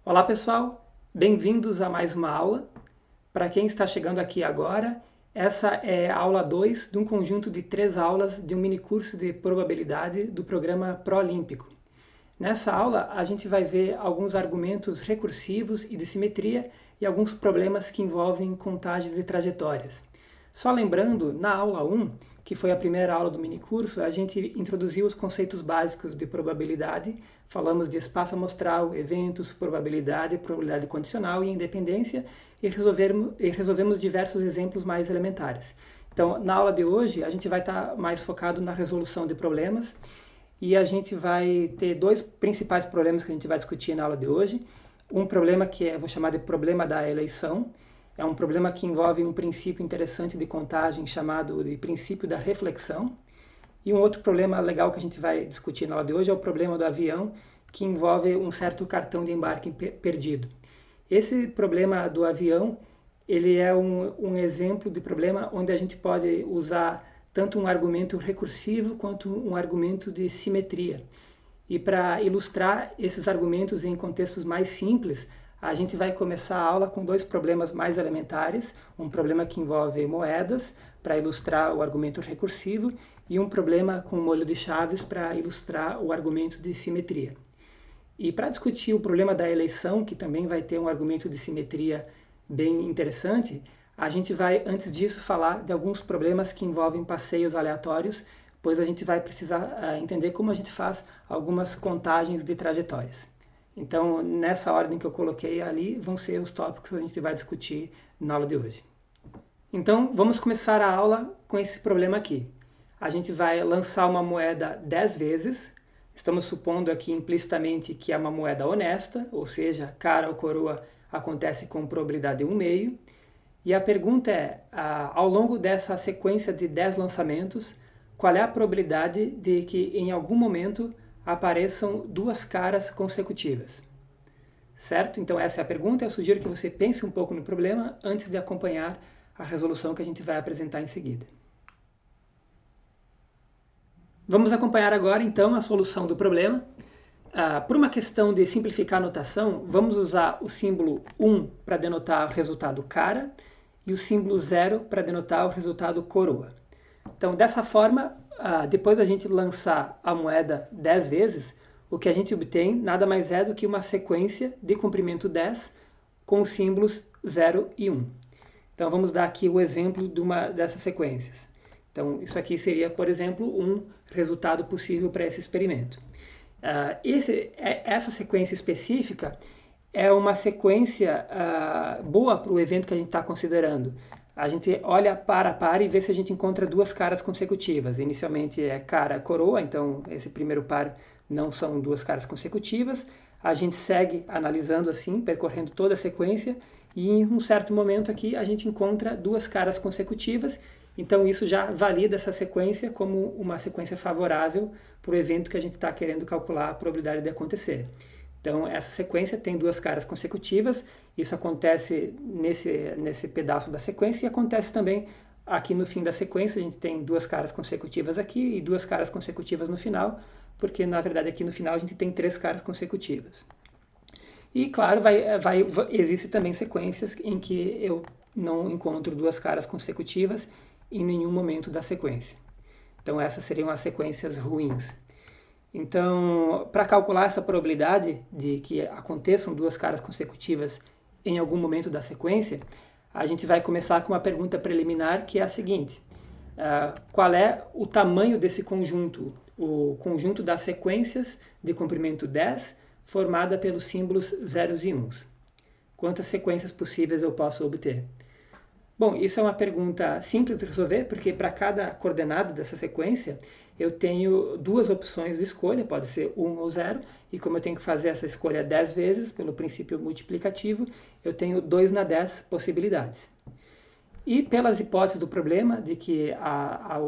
Olá pessoal, bem-vindos a mais uma aula. Para quem está chegando aqui agora, essa é a aula 2 de um conjunto de 3 aulas de um minicurso de probabilidade do programa Prolímpico. Nessa aula, a gente vai ver alguns argumentos recursivos e de simetria e alguns problemas que envolvem contagens de trajetórias. Só lembrando, na aula 1, que foi a primeira aula do minicurso, a gente introduziu os conceitos básicos de probabilidade, falamos de espaço amostral, eventos, probabilidade condicional e independência, e resolvemos diversos exemplos mais elementares. Então, na aula de hoje, a gente vai estar mais focado na resolução de problemas, e a gente vai ter dois principais problemas que a gente vai discutir na aula de hoje. Um problema que vou chamar de problema da eleição. É um problema que envolve um princípio interessante de contagem chamado de princípio da reflexão. E um outro problema legal que a gente vai discutir na aula de hoje é o problema do avião, que envolve um certo cartão de embarque perdido. Esse problema do avião, ele é um exemplo de problema onde a gente pode usar tanto um argumento recursivo quanto um argumento de simetria. E para ilustrar esses argumentos em contextos mais simples, a gente vai começar a aula com dois problemas mais elementares, um problema que envolve moedas, para ilustrar o argumento recursivo, e um problema com molho de chaves para ilustrar o argumento de simetria. E para discutir o problema da eleição, que também vai ter um argumento de simetria bem interessante, a gente vai, antes disso, falar de alguns problemas que envolvem passeios aleatórios, pois a gente vai precisar entender como a gente faz algumas contagens de trajetórias. Então, nessa ordem que eu coloquei ali, vão ser os tópicos que a gente vai discutir na aula de hoje. Então, vamos começar a aula com esse problema aqui. A gente vai lançar uma moeda 10 vezes. Estamos supondo aqui implicitamente que é uma moeda honesta, ou seja, cara ou coroa acontece com probabilidade 1/2. E a pergunta é, ao longo dessa sequência de 10 lançamentos, qual é a probabilidade de que em algum momento apareçam duas caras consecutivas? Certo? Então essa é a pergunta. Eu sugiro que você pense um pouco no problema antes de acompanhar a resolução que a gente vai apresentar em seguida. Vamos acompanhar agora então a solução do problema. Por uma questão de simplificar a notação, vamos usar o símbolo 1 para denotar o resultado cara e o símbolo 0 para denotar o resultado coroa. Então, dessa forma, depois da gente lançar a moeda 10 vezes, o que a gente obtém nada mais é do que uma sequência de comprimento 10 com os símbolos 0 e 1. Então, vamos dar aqui o exemplo de uma dessas sequências. Então, isso aqui seria, por exemplo, um resultado possível para esse experimento. Essa sequência específica é uma sequência boa para o evento que a gente está considerando. A gente olha para a par e vê se a gente encontra duas caras consecutivas. Inicialmente é cara coroa, então esse primeiro par não são duas caras consecutivas. A gente segue analisando assim, percorrendo toda a sequência, e em um certo momento aqui a gente encontra duas caras consecutivas. Então isso já valida essa sequência como uma sequência favorável para o evento que a gente está querendo calcular a probabilidade de acontecer. Então essa sequência tem duas caras consecutivas, isso acontece nesse pedaço da sequência e acontece também aqui no fim da sequência. A gente tem duas caras consecutivas aqui e duas caras consecutivas no final, porque na verdade aqui no final a gente tem três caras consecutivas. E claro, existe também sequências em que eu não encontro duas caras consecutivas em nenhum momento da sequência. Então essas seriam as sequências ruins. Então, para calcular essa probabilidade de que aconteçam duas caras consecutivas em algum momento da sequência, a gente vai começar com uma pergunta preliminar, que é a seguinte: qual é o tamanho desse conjunto, o conjunto das sequências de comprimento 10 formada pelos símbolos zeros e uns? Quantas sequências possíveis eu posso obter? Bom, isso é uma pergunta simples de resolver, porque para cada coordenada dessa sequência eu tenho duas opções de escolha, pode ser 1 ou 0, e como eu tenho que fazer essa escolha 10 vezes, pelo princípio multiplicativo, eu tenho 2 na 10 possibilidades. E pelas hipóteses do problema, de que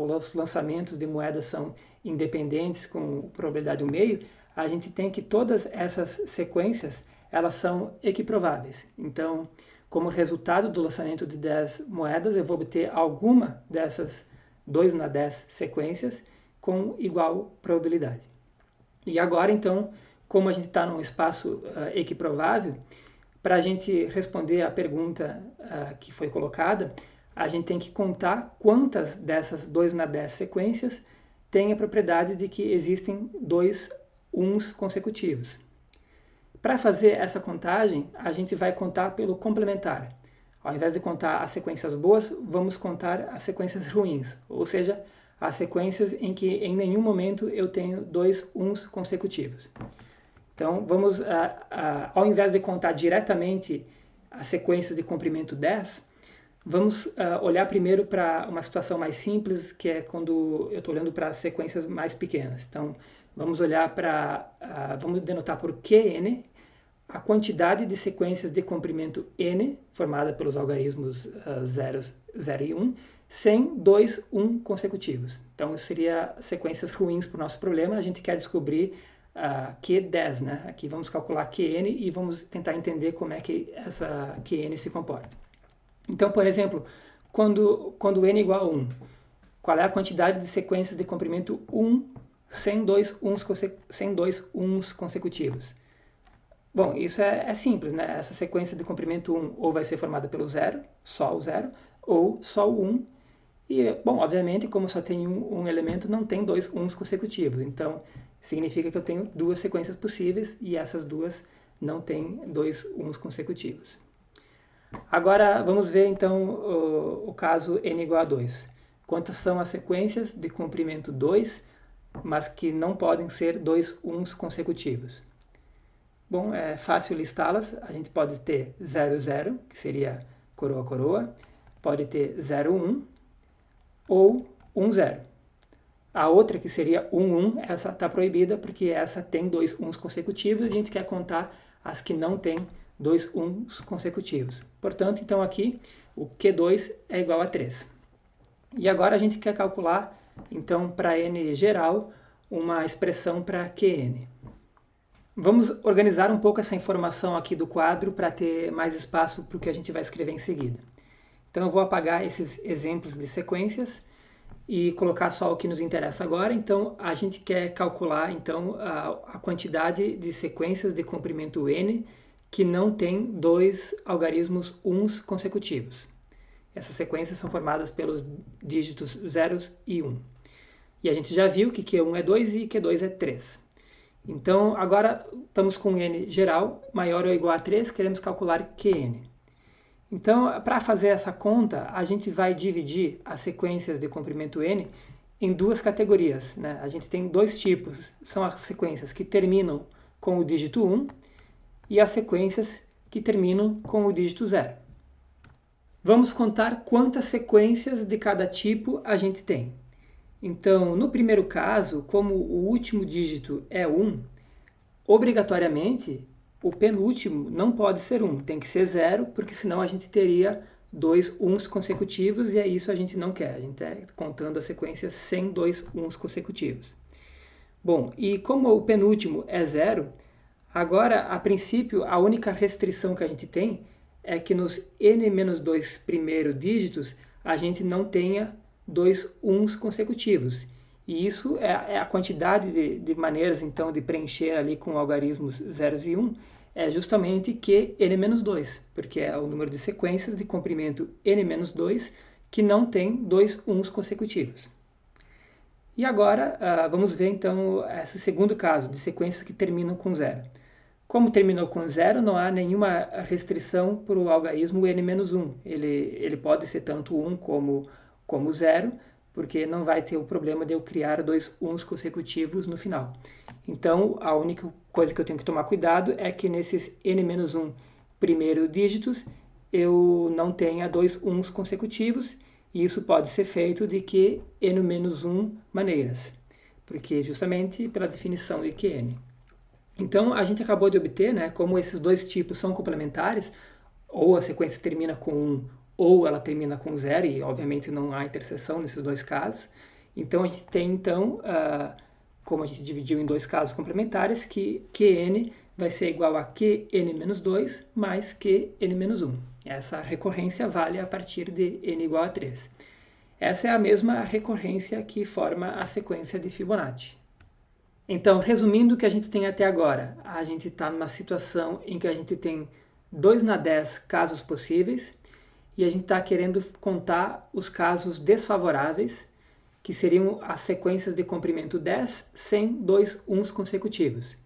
os lançamentos de moedas são independentes com probabilidade 1/2, a gente tem que todas essas sequências elas são equiprováveis. Então, como resultado do lançamento de 10 moedas, eu vou obter alguma dessas 2 na 10 sequências com igual probabilidade. E agora, então, como a gente está num espaço equiprovável, para a gente responder a pergunta que foi colocada, a gente tem que contar quantas dessas 2 na 10 sequências têm a propriedade de que existem 2 uns consecutivos. Para fazer essa contagem, a gente vai contar pelo complementar. Ao invés de contar as sequências boas, vamos contar as sequências ruins, ou seja, as sequências em que em nenhum momento eu tenho 2 uns consecutivos. Então, vamos, ao invés de contar diretamente as sequências de comprimento 10, vamos olhar primeiro para uma situação mais simples, que é quando eu estou olhando para sequências mais pequenas. Então, vamos olhar para, vamos denotar por Qn, a quantidade de sequências de comprimento n, formada pelos algarismos 0 e 1, sem 2 1 consecutivos. Então, isso seria sequências ruins para o nosso problema. A gente quer descobrir Q10, né? Aqui vamos calcular Qn e vamos tentar entender como é que essa Qn se comporta. Então, por exemplo, quando n é igual a 1, qual é a quantidade de sequências de comprimento 1 sem 2 uns consecutivos? Bom, isso é simples, né? Essa sequência de comprimento 1 ou vai ser formada pelo 0, só o 0, ou só o 1. E, bom, obviamente, como só tem um elemento, não tem 2 uns consecutivos. Então, significa que eu tenho 2 sequências possíveis e essas 2 não têm 2 uns consecutivos. Agora, vamos ver, então, o caso n igual a 2. Quantas são as sequências de comprimento 2, mas que não podem ser 2 uns consecutivos? Bom, é fácil listá-las. A gente pode ter 0, 0, que seria coroa, coroa. Pode ter 0, 1 ou 1, 0. A outra, que seria 1, 1, essa está proibida porque essa tem 2 uns consecutivos e a gente quer contar as que não têm 2 uns consecutivos. Portanto, então aqui o Q2 é igual a 3. E agora a gente quer calcular, então, para n geral, uma expressão para Qn. Vamos organizar um pouco essa informação aqui do quadro para ter mais espaço para o que a gente vai escrever em seguida. Então eu vou apagar esses exemplos de sequências e colocar só o que nos interessa agora. Então a gente quer calcular então a quantidade de sequências de comprimento n que não tem 2 algarismos uns consecutivos. Essas sequências são formadas pelos dígitos 0 e 1. E a gente já viu que Q1 é 2 e Q2 é 3. Então, agora estamos com n geral maior ou igual a 3, queremos calcular Qn. Então, para fazer essa conta, a gente vai dividir as sequências de comprimento n em 2 categorias, né? A gente tem 2 tipos, são as sequências que terminam com o dígito 1 e as sequências que terminam com o dígito 0. Vamos contar quantas sequências de cada tipo a gente tem. Então, no primeiro caso, como o último dígito é 1, obrigatoriamente o penúltimo não pode ser 1, tem que ser 0, porque senão a gente teria 2 uns consecutivos e é isso a gente não quer, a gente está contando a sequência sem 2 uns consecutivos. Bom, e como o penúltimo é 0, agora, a princípio, a única restrição que a gente tem é que nos n-2 primeiros dígitos a gente não tenha 2 uns consecutivos. E isso é a quantidade de maneiras, então, de preencher ali com algarismos 0 e 1, é justamente Qn-2, porque é o número de sequências de comprimento n-2 que não tem 2 uns consecutivos. E agora, vamos ver, então, esse segundo caso, de sequências que terminam com 0. Como terminou com 0, não há nenhuma restrição para o algarismo n-1. Ele pode ser tanto 1 como 0, porque não vai ter o problema de eu criar 2 uns consecutivos no final. Então, a única coisa que eu tenho que tomar cuidado é que nesses n-1 primeiros dígitos eu não tenha 2 uns consecutivos, e isso pode ser feito de que n-1 maneiras, porque justamente pela definição de Qn. Então, a gente acabou de obter, né, como esses 2 tipos são complementares, ou a sequência termina com 1 ou ela termina com 0, e obviamente não há interseção nesses 2 casos. Então, a gente tem, então, como a gente dividiu em 2 casos complementares, que Qn vai ser igual a Qn-2 mais Qn-1. Essa recorrência vale a partir de n igual a 3. Essa é a mesma recorrência que forma a sequência de Fibonacci. Então, resumindo o que a gente tem até agora, a gente está numa situação em que a gente tem 2 na 10 casos possíveis e a gente está querendo contar os casos desfavoráveis, que seriam as sequências de comprimento 10 sem dois uns consecutivos.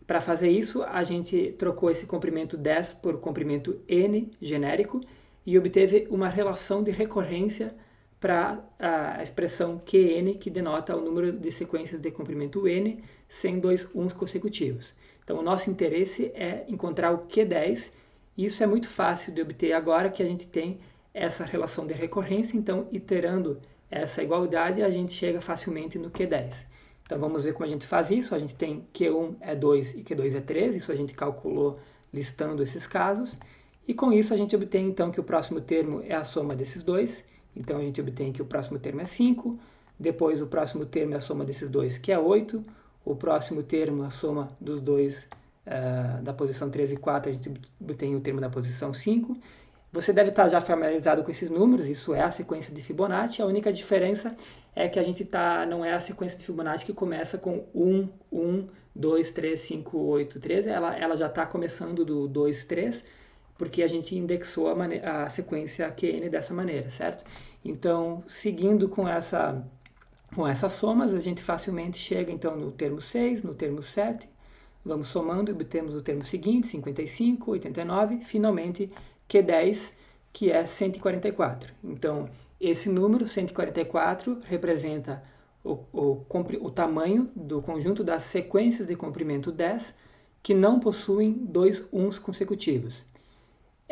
Para fazer isso, a gente trocou esse comprimento 10 por comprimento n genérico e obteve uma relação de recorrência para a expressão Qn, que denota o número de sequências de comprimento n sem dois uns consecutivos. Então, o nosso interesse é encontrar o Q10, e isso é muito fácil de obter agora que a gente tem essa relação de recorrência. Então, iterando essa igualdade, a gente chega facilmente no Q10. Então, vamos ver como a gente faz isso. A gente tem Q1 é 2 e Q2 é 3, isso a gente calculou listando esses casos. E com isso a gente obtém então que o próximo termo é a soma desses dois. Então a gente obtém que o próximo termo é 5, depois o próximo termo é a soma desses dois, que é 8, o próximo termo, a soma dos dois da posição 3 e 4, a gente obtém o termo da posição 5. Você deve estar já familiarizado com esses números, isso é a sequência de Fibonacci. A única diferença é que a gente não é a sequência de Fibonacci que começa com 1, 1, 2, 3, 5, 8, 13, ela já está começando do 2, 3, porque a gente indexou a sequência QN dessa maneira, certo? Então, seguindo com essas somas, a gente facilmente chega então no termo 6, no termo 7, vamos somando e obtemos o termo seguinte, 55, 89, finalmente Q10, que é 144. Então, esse número, 144, representa o tamanho do conjunto das sequências de comprimento 10 que não possuem dois uns consecutivos.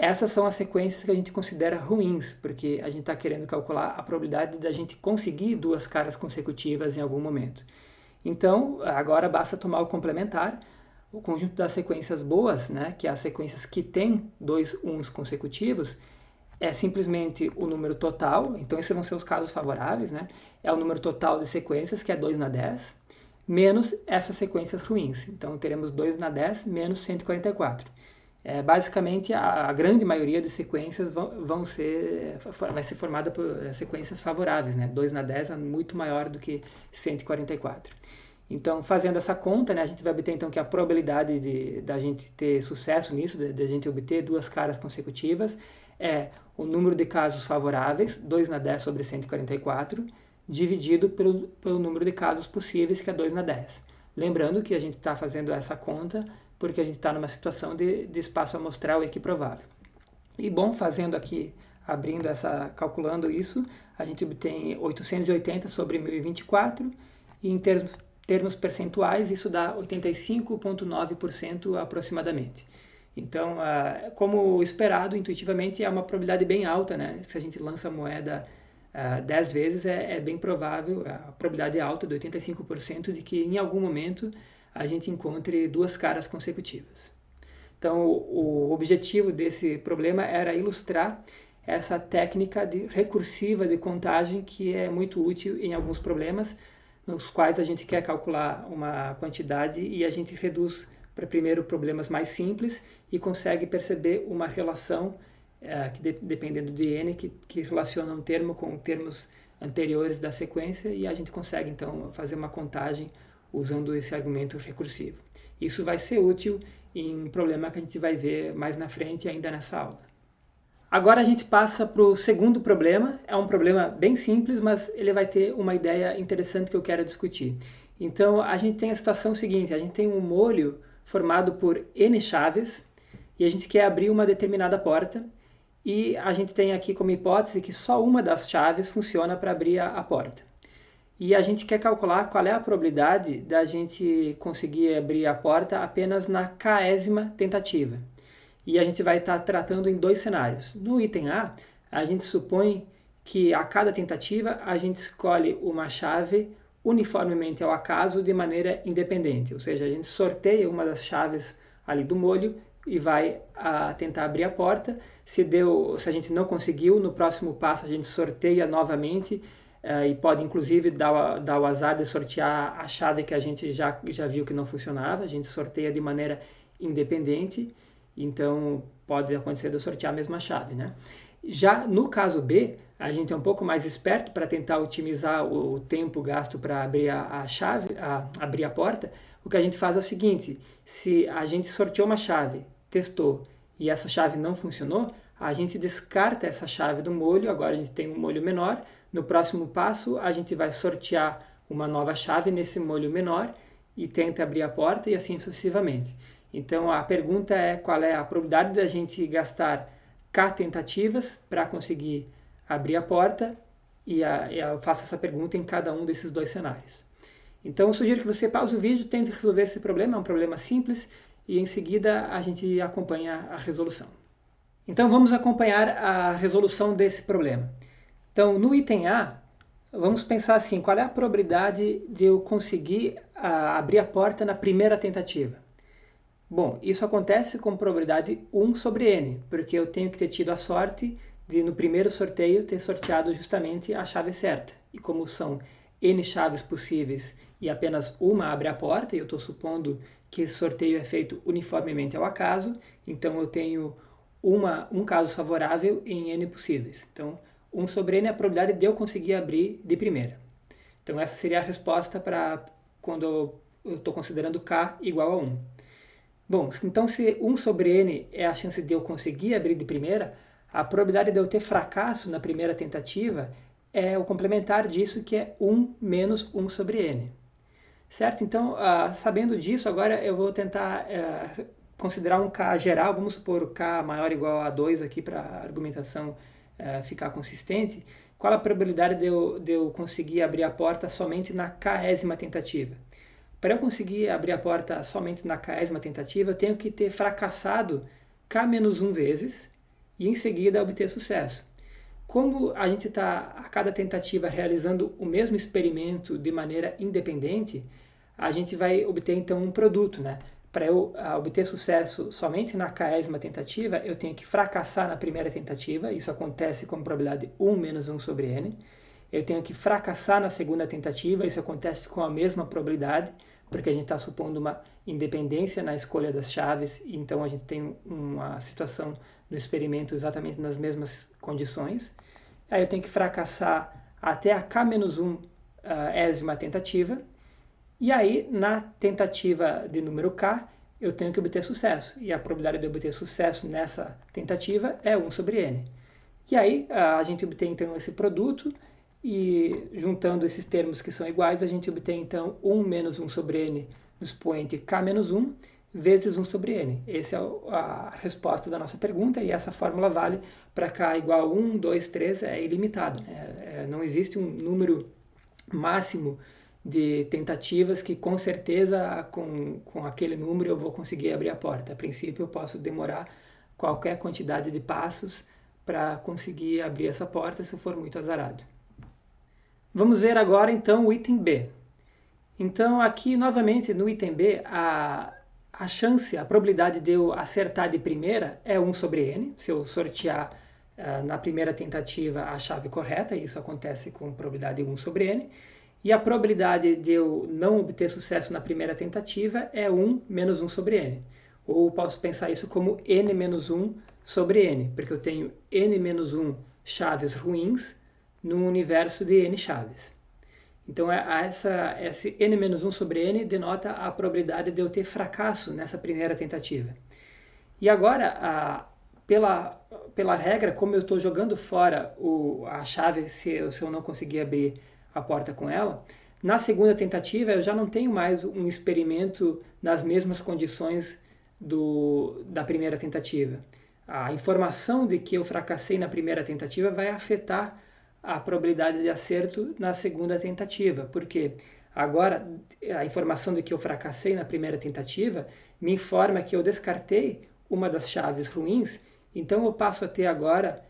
Essas são as sequências que a gente considera ruins, porque a gente está querendo calcular a probabilidade da gente conseguir duas caras consecutivas em algum momento. Então, agora basta tomar o complementar, o conjunto das sequências boas, né, que é as sequências que têm dois uns consecutivos, é simplesmente o número total. Então esses vão ser os casos favoráveis, né? É o número total de sequências, que é 2 na 10, menos essas sequências ruins. Então teremos 2 na 10 menos 144. Basicamente, a grande maioria de sequências vai ser formada por sequências favoráveis, né? 2 na 10 é muito maior do que 144. Então, fazendo essa conta, né, a gente vai obter então que a probabilidade da gente ter sucesso nisso, de a gente obter duas caras consecutivas, é o número de casos favoráveis, 2 na 10 sobre 144, dividido pelo número de casos possíveis, que é 2 na 10. Lembrando que a gente está fazendo essa conta porque a gente está numa situação de espaço amostral equiprovável. E bom, fazendo aqui, calculando isso, a gente obtém 880 sobre 1024, e em termos percentuais, isso dá 85,9% aproximadamente. Então, como esperado, intuitivamente, é uma probabilidade bem alta, né? Se a gente lança a moeda 10 vezes, é bem provável, a probabilidade é alta, de 85%, de que em algum momento a gente encontre duas caras consecutivas. Então, o objetivo desse problema era ilustrar essa técnica recursiva de contagem, que é muito útil em alguns problemas, nos quais a gente quer calcular uma quantidade e a gente reduz para primeiro problemas mais simples e consegue perceber uma relação que, dependendo de n, que relaciona um termo com termos anteriores da sequência, e a gente consegue então fazer uma contagem usando esse argumento recursivo. Isso vai ser útil em um problema que a gente vai ver mais na frente ainda nessa aula. Agora a gente passa para o segundo problema. É um problema bem simples, mas ele vai ter uma ideia interessante que eu quero discutir. Então a gente tem a situação seguinte: a gente tem um molho formado por N chaves e a gente quer abrir uma determinada porta, e a gente tem aqui como hipótese que só uma das chaves funciona para abrir a porta. E a gente quer calcular qual é a probabilidade da gente conseguir abrir a porta apenas na késima tentativa. E a gente vai estar tratando em dois cenários. No item A, a gente supõe que a cada tentativa a gente escolhe uma chave uniformemente ao acaso de maneira independente. Ou seja, a gente sorteia uma das chaves ali do molho e vai tentar abrir a porta. Se a gente não conseguiu, no próximo passo a gente sorteia novamente, e pode inclusive dar o azar de sortear a chave que a gente já viu que não funcionava. A gente sorteia de maneira independente, então pode acontecer de eu sortear a mesma chave, né? Já no caso B, a gente é um pouco mais esperto para tentar otimizar o tempo gasto para abrir a chave, abrir a porta. O que a gente faz é o seguinte: se a gente sorteou uma chave, testou e essa chave não funcionou, a gente descarta essa chave do molho. Agora a gente tem um molho menor. No próximo passo, a gente vai sortear uma nova chave nesse molho menor e tenta abrir a porta e assim sucessivamente. Então a pergunta é qual é a probabilidade da gente gastar K tentativas para conseguir abrir a porta, e eu faço essa pergunta em cada um desses dois cenários. Então eu sugiro que você pause o vídeo, tente resolver esse problema, é um problema simples, e em seguida a gente acompanha a resolução. Então vamos acompanhar a resolução desse problema. Então no item A, vamos pensar assim, qual é a probabilidade de eu conseguir abrir a porta na primeira tentativa? Bom, isso acontece com probabilidade 1 sobre n, porque eu tenho que ter tido a sorte de, no primeiro sorteio, ter sorteado justamente a chave certa. E como são n chaves possíveis e apenas uma abre a porta, e eu estou supondo que esse sorteio é feito uniformemente ao acaso, então eu tenho um caso favorável em n possíveis. Então, 1 sobre n é a probabilidade de eu conseguir abrir de primeira. Então, essa seria a resposta para quando eu estou considerando k igual a 1. Bom, então se 1 sobre n é a chance de eu conseguir abrir de primeira, a probabilidade de eu ter fracasso na primeira tentativa é o complementar disso, que é 1 menos 1 sobre n. Certo? Então, sabendo disso, agora eu vou tentar considerar um k geral, vamos supor k maior ou igual a 2 aqui para a argumentação ficar consistente. Qual a probabilidade de eu conseguir abrir a porta somente na késima tentativa? Para eu conseguir abrir a porta somente na késima tentativa, eu tenho que ter fracassado k-1 vezes e em seguida obter sucesso. Como a gente está a cada tentativa realizando o mesmo experimento de maneira independente, a gente vai obter então um produto, né? Para eu obter sucesso somente na késima tentativa, eu tenho que fracassar na primeira tentativa, isso acontece com probabilidade 1 menos 1 sobre n. Eu tenho que fracassar na segunda tentativa, isso acontece com a mesma probabilidade, porque a gente está supondo uma independência na escolha das chaves, então a gente tem uma situação do experimento exatamente nas mesmas condições. Aí eu tenho que fracassar até a k-1 ésima tentativa, e aí na tentativa de número k, eu tenho que obter sucesso, e a probabilidade de obter sucesso nessa tentativa é 1 sobre n. E aí a gente obtém então esse produto, e juntando esses termos que são iguais, a gente obtém então 1 menos 1 sobre n no expoente k menos 1 vezes 1 sobre n. Essa é a resposta da nossa pergunta, e essa fórmula vale para k igual a 1, 2, 3, é ilimitado. Não existe um número máximo de tentativas que com certeza com aquele número eu vou conseguir abrir a porta. A princípio eu posso demorar qualquer quantidade de passos para conseguir abrir essa porta se eu for muito azarado. Vamos ver agora então o item B. Então aqui novamente no item B a chance, a probabilidade de eu acertar de primeira é 1 sobre n, se eu sortear na primeira tentativa a chave correta, isso acontece com probabilidade 1 sobre n, e a probabilidade de eu não obter sucesso na primeira tentativa é 1 menos 1 sobre n. Ou posso pensar isso como n menos 1 sobre n, porque eu tenho n menos 1 chaves ruins num universo de n chaves. Então, esse n-1 sobre n denota a probabilidade de eu ter fracasso nessa primeira tentativa. E agora, pela regra, como eu estou jogando fora a chave se eu não conseguir abrir a porta com ela, na segunda tentativa eu já não tenho mais um experimento nas mesmas condições da primeira tentativa. A informação de que eu fracassei na primeira tentativa vai afetar a probabilidade de acerto na segunda tentativa, porque agora a informação de que eu fracassei na primeira tentativa me informa que eu descartei uma das chaves ruins, então eu passo a ter agora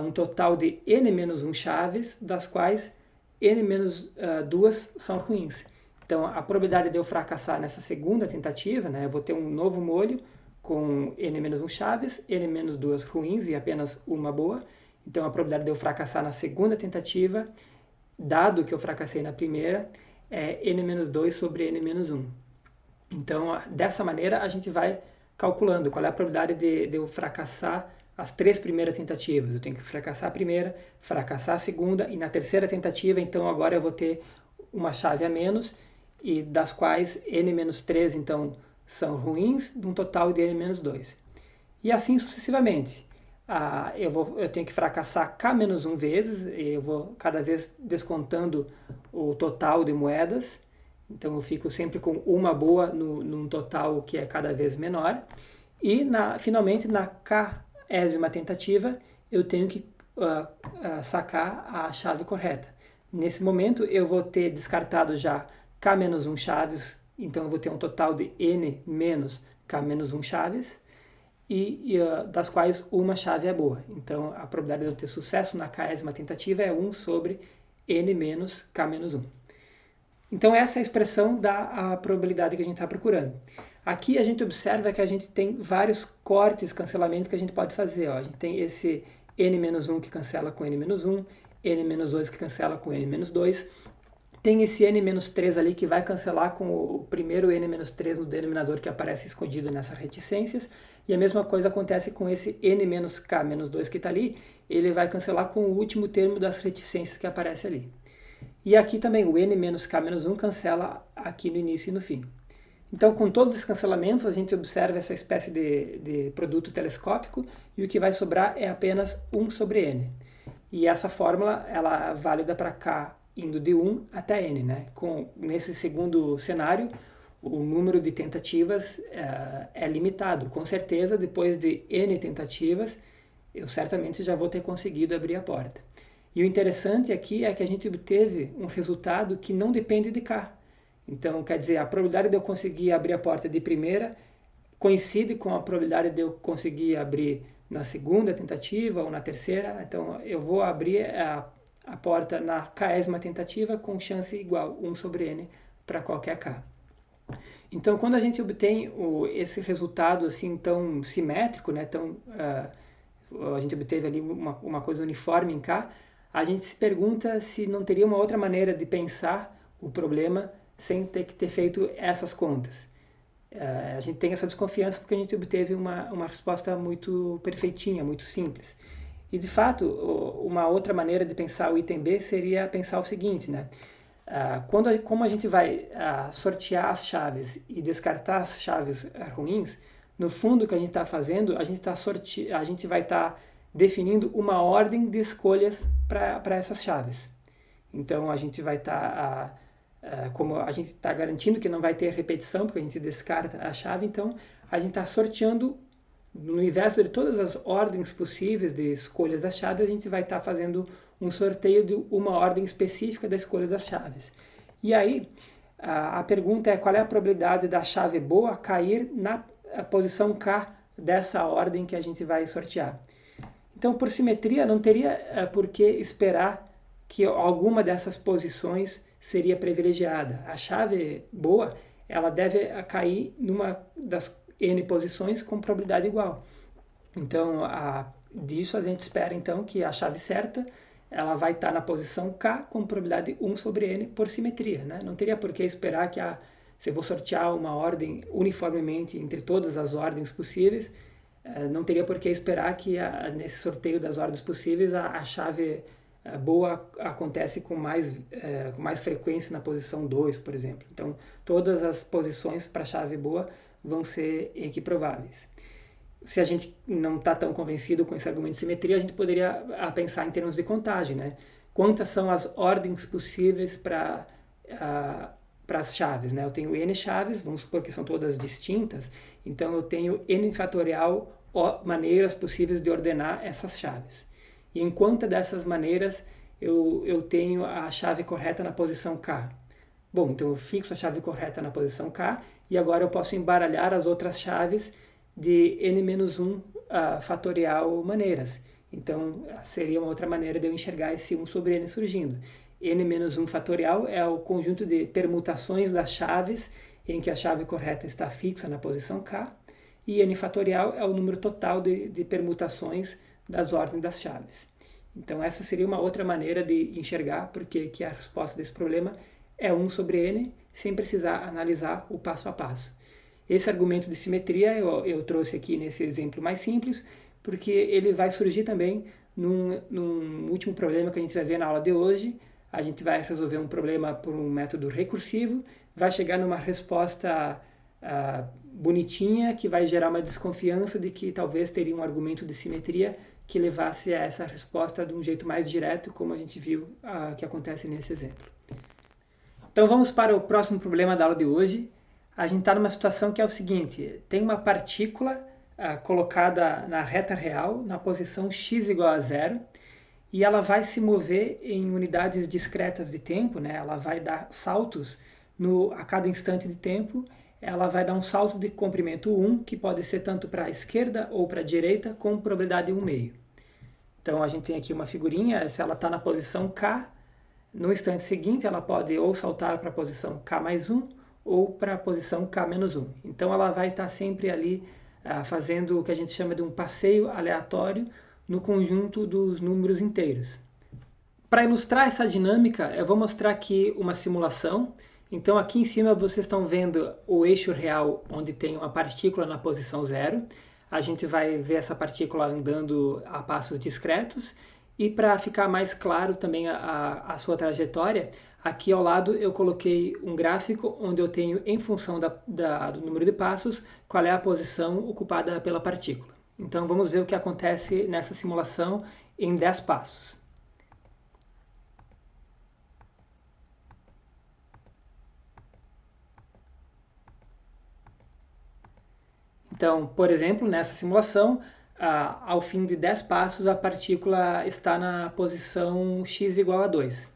um total de n-1 chaves, das quais n-2 são ruins. Então a probabilidade de eu fracassar nessa segunda tentativa, né, eu vou ter um novo molho com n-1 chaves, n-2 ruins e apenas uma boa. Então a probabilidade de eu fracassar na segunda tentativa, dado que eu fracassei na primeira, é n-2 sobre n-1. Então dessa maneira a gente vai calculando qual é a probabilidade de eu fracassar as 3 primeiras tentativas. Eu tenho que fracassar a primeira, fracassar a segunda, e na terceira tentativa, então agora eu vou ter uma chave a menos, e das quais n-3 então são ruins, de um total de n-2. E assim sucessivamente. Eu tenho que fracassar k-1 vezes, eu vou cada vez descontando o total de moedas, então eu fico sempre com uma boa num total que é cada vez menor. E finalmente, na k-ésima tentativa, eu tenho que sacar a chave correta. Nesse momento, eu vou ter descartado já k-1 chaves, então eu vou ter um total de n menos k-1 chaves, das quais uma chave é boa. Então, a probabilidade de eu ter sucesso na k-ésima tentativa é 1 sobre n menos k-1. Então, essa é a expressão da probabilidade que a gente está procurando. Aqui a gente observa que a gente tem vários cortes, cancelamentos que a gente pode fazer. Ó. A gente tem esse n-1 que cancela com n-1, n-2 que cancela com n-2. Tem esse n-3 ali que vai cancelar com o primeiro n-3 no denominador que aparece escondido nessas reticências. E a mesma coisa acontece com esse n-k-2 que está ali. Ele vai cancelar com o último termo das reticências que aparece ali. E aqui também o n-k-1 cancela aqui no início e no fim. Então, com todos os cancelamentos, a gente observa essa espécie de produto telescópico, e o que vai sobrar é apenas 1 sobre n. E essa fórmula ela é válida para k indo de 1 até n. Né? Nesse segundo cenário, o número de tentativas é limitado. Com certeza, depois de n tentativas, eu certamente já vou ter conseguido abrir a porta. E o interessante aqui é que a gente obteve um resultado que não depende de k. Então, quer dizer, a probabilidade de eu conseguir abrir a porta de primeira coincide com a probabilidade de eu conseguir abrir na segunda tentativa ou na terceira. Então, eu vou abrir a porta na k-ésima tentativa com chance igual 1 sobre n para qualquer k. Então, quando a gente obtém esse resultado assim tão simétrico, né, a gente obteve ali uma coisa uniforme em k, a gente se pergunta se não teria uma outra maneira de pensar o problema sem ter que ter feito essas contas. A gente tem essa desconfiança porque a gente obteve uma resposta muito perfeitinha, muito simples. E, de fato, uma outra maneira de pensar o item B seria pensar o seguinte, né? Como a gente vai sortear as chaves e descartar as chaves ruins, no fundo o que a gente está fazendo, a gente vai estar definindo uma ordem de escolhas para essas chaves. Então a gente vai estar, como a gente está garantindo que não vai ter repetição, porque a gente descarta a chave, então a gente está sorteando no universo de todas as ordens possíveis de escolhas das chaves, a gente vai estar fazendo um sorteio de uma ordem específica da escolha das chaves. E aí, a pergunta é qual é a probabilidade da chave boa cair na posição K dessa ordem que a gente vai sortear. Então, por simetria, não teria por que esperar que alguma dessas posições seria privilegiada. A chave boa, ela deve cair numa das n posições com probabilidade igual. Então, disso a gente espera então que a chave certa ela vai estar na posição K com probabilidade 1 sobre n por simetria. Né? Não teria por que esperar que se eu vou sortear uma ordem uniformemente entre todas as ordens possíveis, não teria por que esperar que nesse sorteio das ordens possíveis a chave boa acontece com mais frequência na posição 2, por exemplo. Então, todas as posições para a chave boa vão ser equiprováveis. Se a gente não está tão convencido com esse argumento de simetria, a gente poderia pensar em termos de contagem, né? Quantas são as ordens possíveis para as chaves, né? Eu tenho n chaves, vamos supor que são todas distintas, então eu tenho n fatorial maneiras possíveis de ordenar essas chaves. E em quantas dessas maneiras eu tenho a chave correta na posição K? Bom, então eu fixo a chave correta na posição K e agora eu posso embaralhar as outras chaves de n-1 fatorial maneiras. Então, seria uma outra maneira de eu enxergar esse 1 sobre n surgindo. n-1 fatorial é o conjunto de permutações das chaves em que a chave correta está fixa na posição K, e n fatorial é o número total de permutações das ordens das chaves. Então, essa seria uma outra maneira de enxergar porque que a resposta desse problema é 1 sobre n, sem precisar analisar o passo a passo. Esse argumento de simetria eu trouxe aqui nesse exemplo mais simples. porque ele vai surgir também num último problema que a gente vai ver na aula de hoje. A gente vai resolver um problema por um método recursivo, vai chegar numa resposta bonitinha que vai gerar uma desconfiança de que talvez teria um argumento de simetria que levasse a essa resposta de um jeito mais direto, como a gente viu que acontece nesse exemplo. Então vamos para o próximo problema da aula de hoje. A gente está numa situação que é o seguinte: tem uma partícula colocada na reta real, na posição x igual a zero, e ela vai se mover em unidades discretas de tempo, né? Ela vai dar saltos a cada instante de tempo. Ela vai dar um salto de comprimento 1, que pode ser tanto para a esquerda ou para a direita, com probabilidade 1/2. Então a gente tem aqui uma figurinha, se ela está na posição K, no instante seguinte ela pode ou saltar para a posição K mais 1 ou para a posição K menos 1. Então ela vai estar sempre ali fazendo o que a gente chama de um passeio aleatório no conjunto dos números inteiros. Para ilustrar essa dinâmica, eu vou mostrar aqui uma simulação. Então aqui em cima vocês estão vendo o eixo real onde tem uma partícula na posição 0. A gente vai ver essa partícula andando a passos discretos. E para ficar mais claro também a sua trajetória, aqui ao lado eu coloquei um gráfico onde eu tenho, em função do número de passos, qual é a posição ocupada pela partícula. Então vamos ver o que acontece nessa simulação em 10 passos. Então, por exemplo, nessa simulação, ao fim de 10 passos, a partícula está na posição x igual a 2.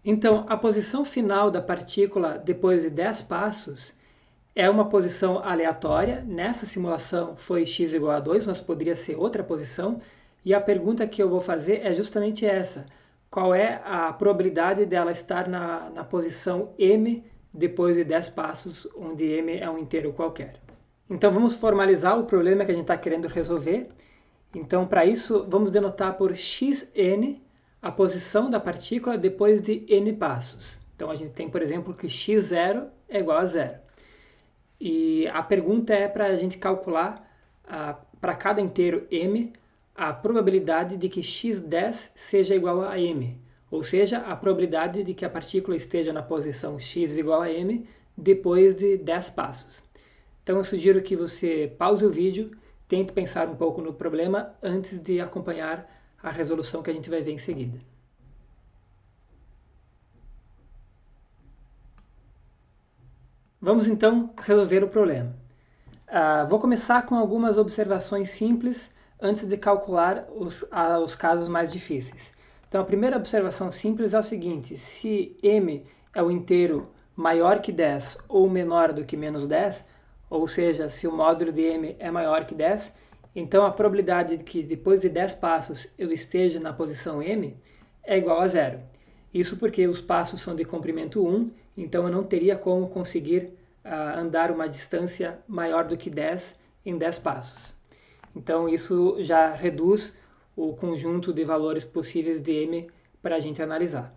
Então, a posição final da partícula depois de 10 passos é uma posição aleatória. Nessa simulação foi x igual a 2, mas poderia ser outra posição. E a pergunta que eu vou fazer é justamente essa: qual é a probabilidade dela estar na posição m depois de 10 passos, onde m é um inteiro qualquer? Então vamos formalizar o problema que a gente está querendo resolver. Então, para isso, vamos denotar por xn a posição da partícula depois de n passos. Então a gente tem, por exemplo, que x0 é igual a 0. E a pergunta é para a gente calcular, para cada inteiro m, a probabilidade de que x10 seja igual a m. Ou seja, a probabilidade de que a partícula esteja na posição x igual a m depois de 10 passos. Então eu sugiro que você pause o vídeo, tente pensar um pouco no problema antes de acompanhar a resolução que a gente vai ver em seguida. Vamos então resolver o problema. Vou começar com algumas observações simples antes de calcular os casos mais difíceis. Então a primeira observação simples é o seguinte: se m é um inteiro maior que 10 ou menor do que menos 10, ou seja, se o módulo de m é maior que 10, então a probabilidade de que depois de 10 passos eu esteja na posição m é igual a 0. Isso porque os passos são de comprimento 1, então eu não teria como conseguir andar uma distância maior do que 10 em 10 passos. Então isso já reduz o conjunto de valores possíveis de m para a gente analisar.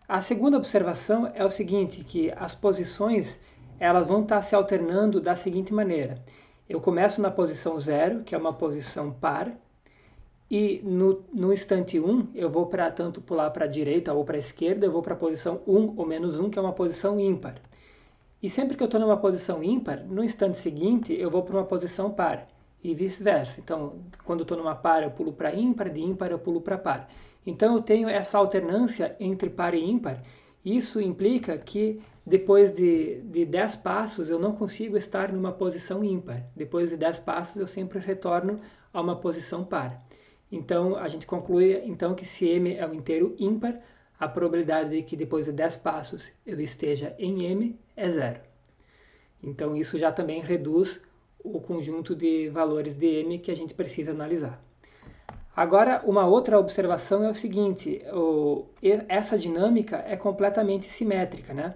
A segunda observação é o seguinte, que as posições elas vão estar se alternando da seguinte maneira: eu começo na posição 0, que é uma posição par, e no instante 1 eu vou tanto pular para a direita ou para a esquerda, eu vou para a posição 1 ou menos 1, que é uma posição ímpar. E sempre que eu estou numa posição ímpar, no instante seguinte eu vou para uma posição par, e vice-versa. Então, quando eu estou numa par eu pulo para ímpar, de ímpar eu pulo para par. Então eu tenho essa alternância entre par e ímpar. Isso implica que depois de 10 passos eu não consigo estar numa posição ímpar. Depois de 10 passos eu sempre retorno a uma posição par. Então a gente conclui então que se m é um inteiro ímpar, a probabilidade de que depois de 10 passos eu esteja em m é 0. Então isso já também reduz o conjunto de valores de m que a gente precisa analisar. Agora, uma outra observação é o seguinte: essa dinâmica é completamente simétrica, né?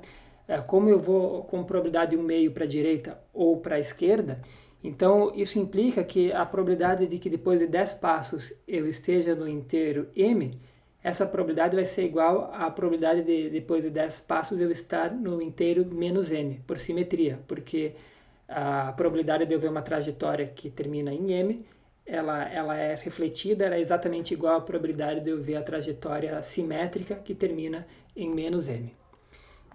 Como eu vou com probabilidade 1/2 para a direita ou para a esquerda, então isso implica que a probabilidade de que depois de 10 passos eu esteja no inteiro m, essa probabilidade vai ser igual à probabilidade de depois de 10 passos eu estar no inteiro menos m, por simetria, porque a probabilidade de eu ver uma trajetória que termina em m ela é refletida, ela é exatamente igual à probabilidade de eu ver a trajetória simétrica que termina em menos m.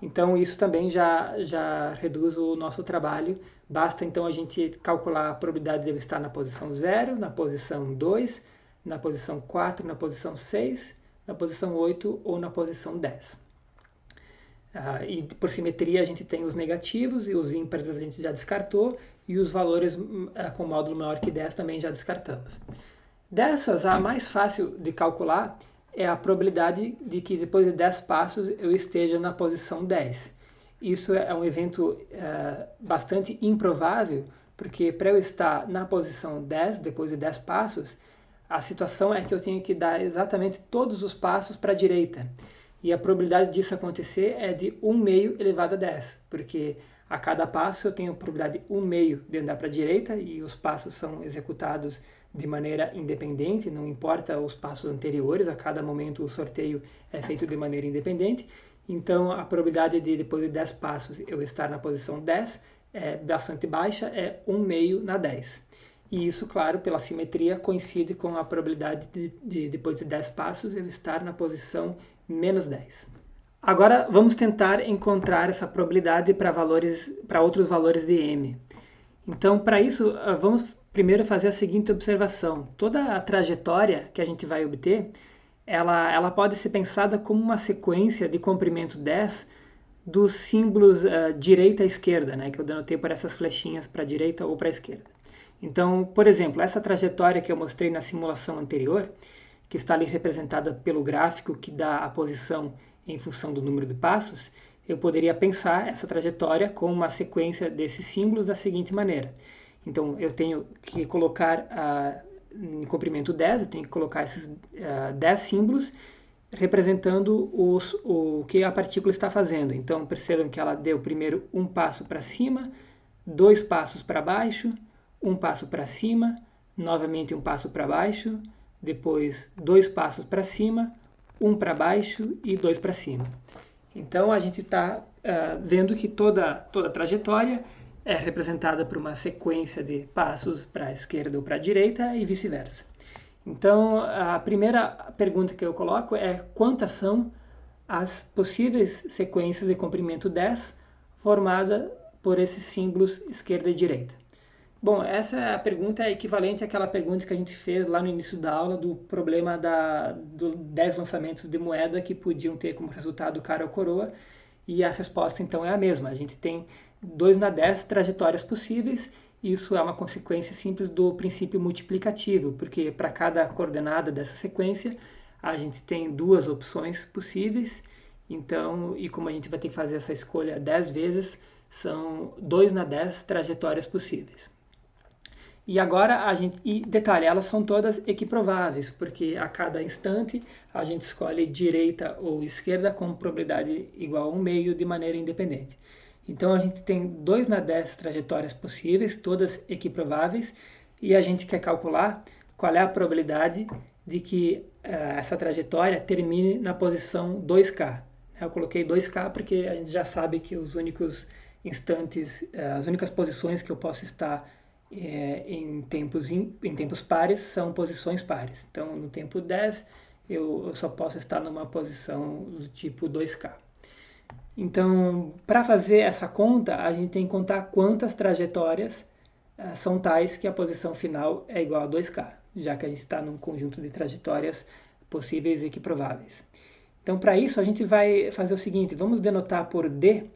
Então isso também já reduz o nosso trabalho. Basta então a gente calcular a probabilidade de eu estar na posição 0, na posição 2, na posição 4, na posição 6, na posição 8 ou na posição 10. E por simetria a gente tem os negativos e os ímpares a gente já descartou, e os valores com módulo maior que 10 também já descartamos. Dessas, a mais fácil de calcular é a probabilidade de que depois de 10 passos eu esteja na posição 10. Isso é um evento bastante improvável, porque para eu estar na posição 10, depois de 10 passos, a situação é que eu tenho que dar exatamente todos os passos para a direita. E a probabilidade disso acontecer é de 1 meio elevado a 10, porque a cada passo eu tenho a probabilidade 1 meio de andar para a direita e os passos são executados de maneira independente, não importa os passos anteriores, a cada momento o sorteio é feito de maneira independente. Então a probabilidade de depois de 10 passos eu estar na posição 10 é bastante baixa, é 1 meio na 10. E isso, claro, pela simetria, coincide com a probabilidade de depois de 10 passos eu estar na posição menos 10. Agora vamos tentar encontrar essa probabilidade para outros valores de m. Então, para isso, vamos primeiro fazer a seguinte observação. Toda a trajetória que a gente vai obter, ela pode ser pensada como uma sequência de comprimento 10 dos símbolos direita e esquerda, né, que eu denotei por essas flechinhas para a direita ou para a esquerda. Então, por exemplo, essa trajetória que eu mostrei na simulação anterior, que está ali representada pelo gráfico que dá a posição em função do número de passos, eu poderia pensar essa trajetória como uma sequência desses símbolos da seguinte maneira. Então, eu tenho que colocar em comprimento 10, eu tenho que colocar esses 10 símbolos representando o que a partícula está fazendo. Então, percebam que ela deu primeiro um passo para cima, 2 passos para baixo, um passo para cima, novamente um passo para baixo, depois 2 passos para cima, um para baixo e 2 para cima. Então a gente está vendo que toda a trajetória é representada por uma sequência de passos para a esquerda ou para a direita e vice-versa. Então a primeira pergunta que eu coloco é quantas são as possíveis sequências de comprimento 10 formada por esses símbolos esquerda e direita. Bom, essa pergunta é equivalente àquela pergunta que a gente fez lá no início da aula do problema dos 10 lançamentos de moeda que podiam ter como resultado cara ou coroa, e a resposta então é a mesma. A gente tem 2 na 10 trajetórias possíveis, e isso é uma consequência simples do princípio multiplicativo, porque para cada coordenada dessa sequência a gente tem 2 opções possíveis, então, e como a gente vai ter que fazer essa escolha 10 vezes, são 2 na 10 trajetórias possíveis. E agora detalhe, elas são todas equiprováveis, porque a cada instante a gente escolhe direita ou esquerda com probabilidade igual a 1 meio de maneira independente. Então a gente tem 2 na 10 trajetórias possíveis, todas equiprováveis, e a gente quer calcular qual é a probabilidade de que essa trajetória termine na posição 2K. Eu coloquei 2K porque a gente já sabe que os únicos instantes, as únicas posições que eu posso estar em tempos pares são posições pares. Então, no tempo 10, eu só posso estar numa posição do tipo 2K. Então, para fazer essa conta, a gente tem que contar quantas trajetórias são tais que a posição final é igual a 2K, já que a gente está num conjunto de trajetórias possíveis e equiprováveis. Então, para isso, a gente vai fazer o seguinte, vamos denotar por D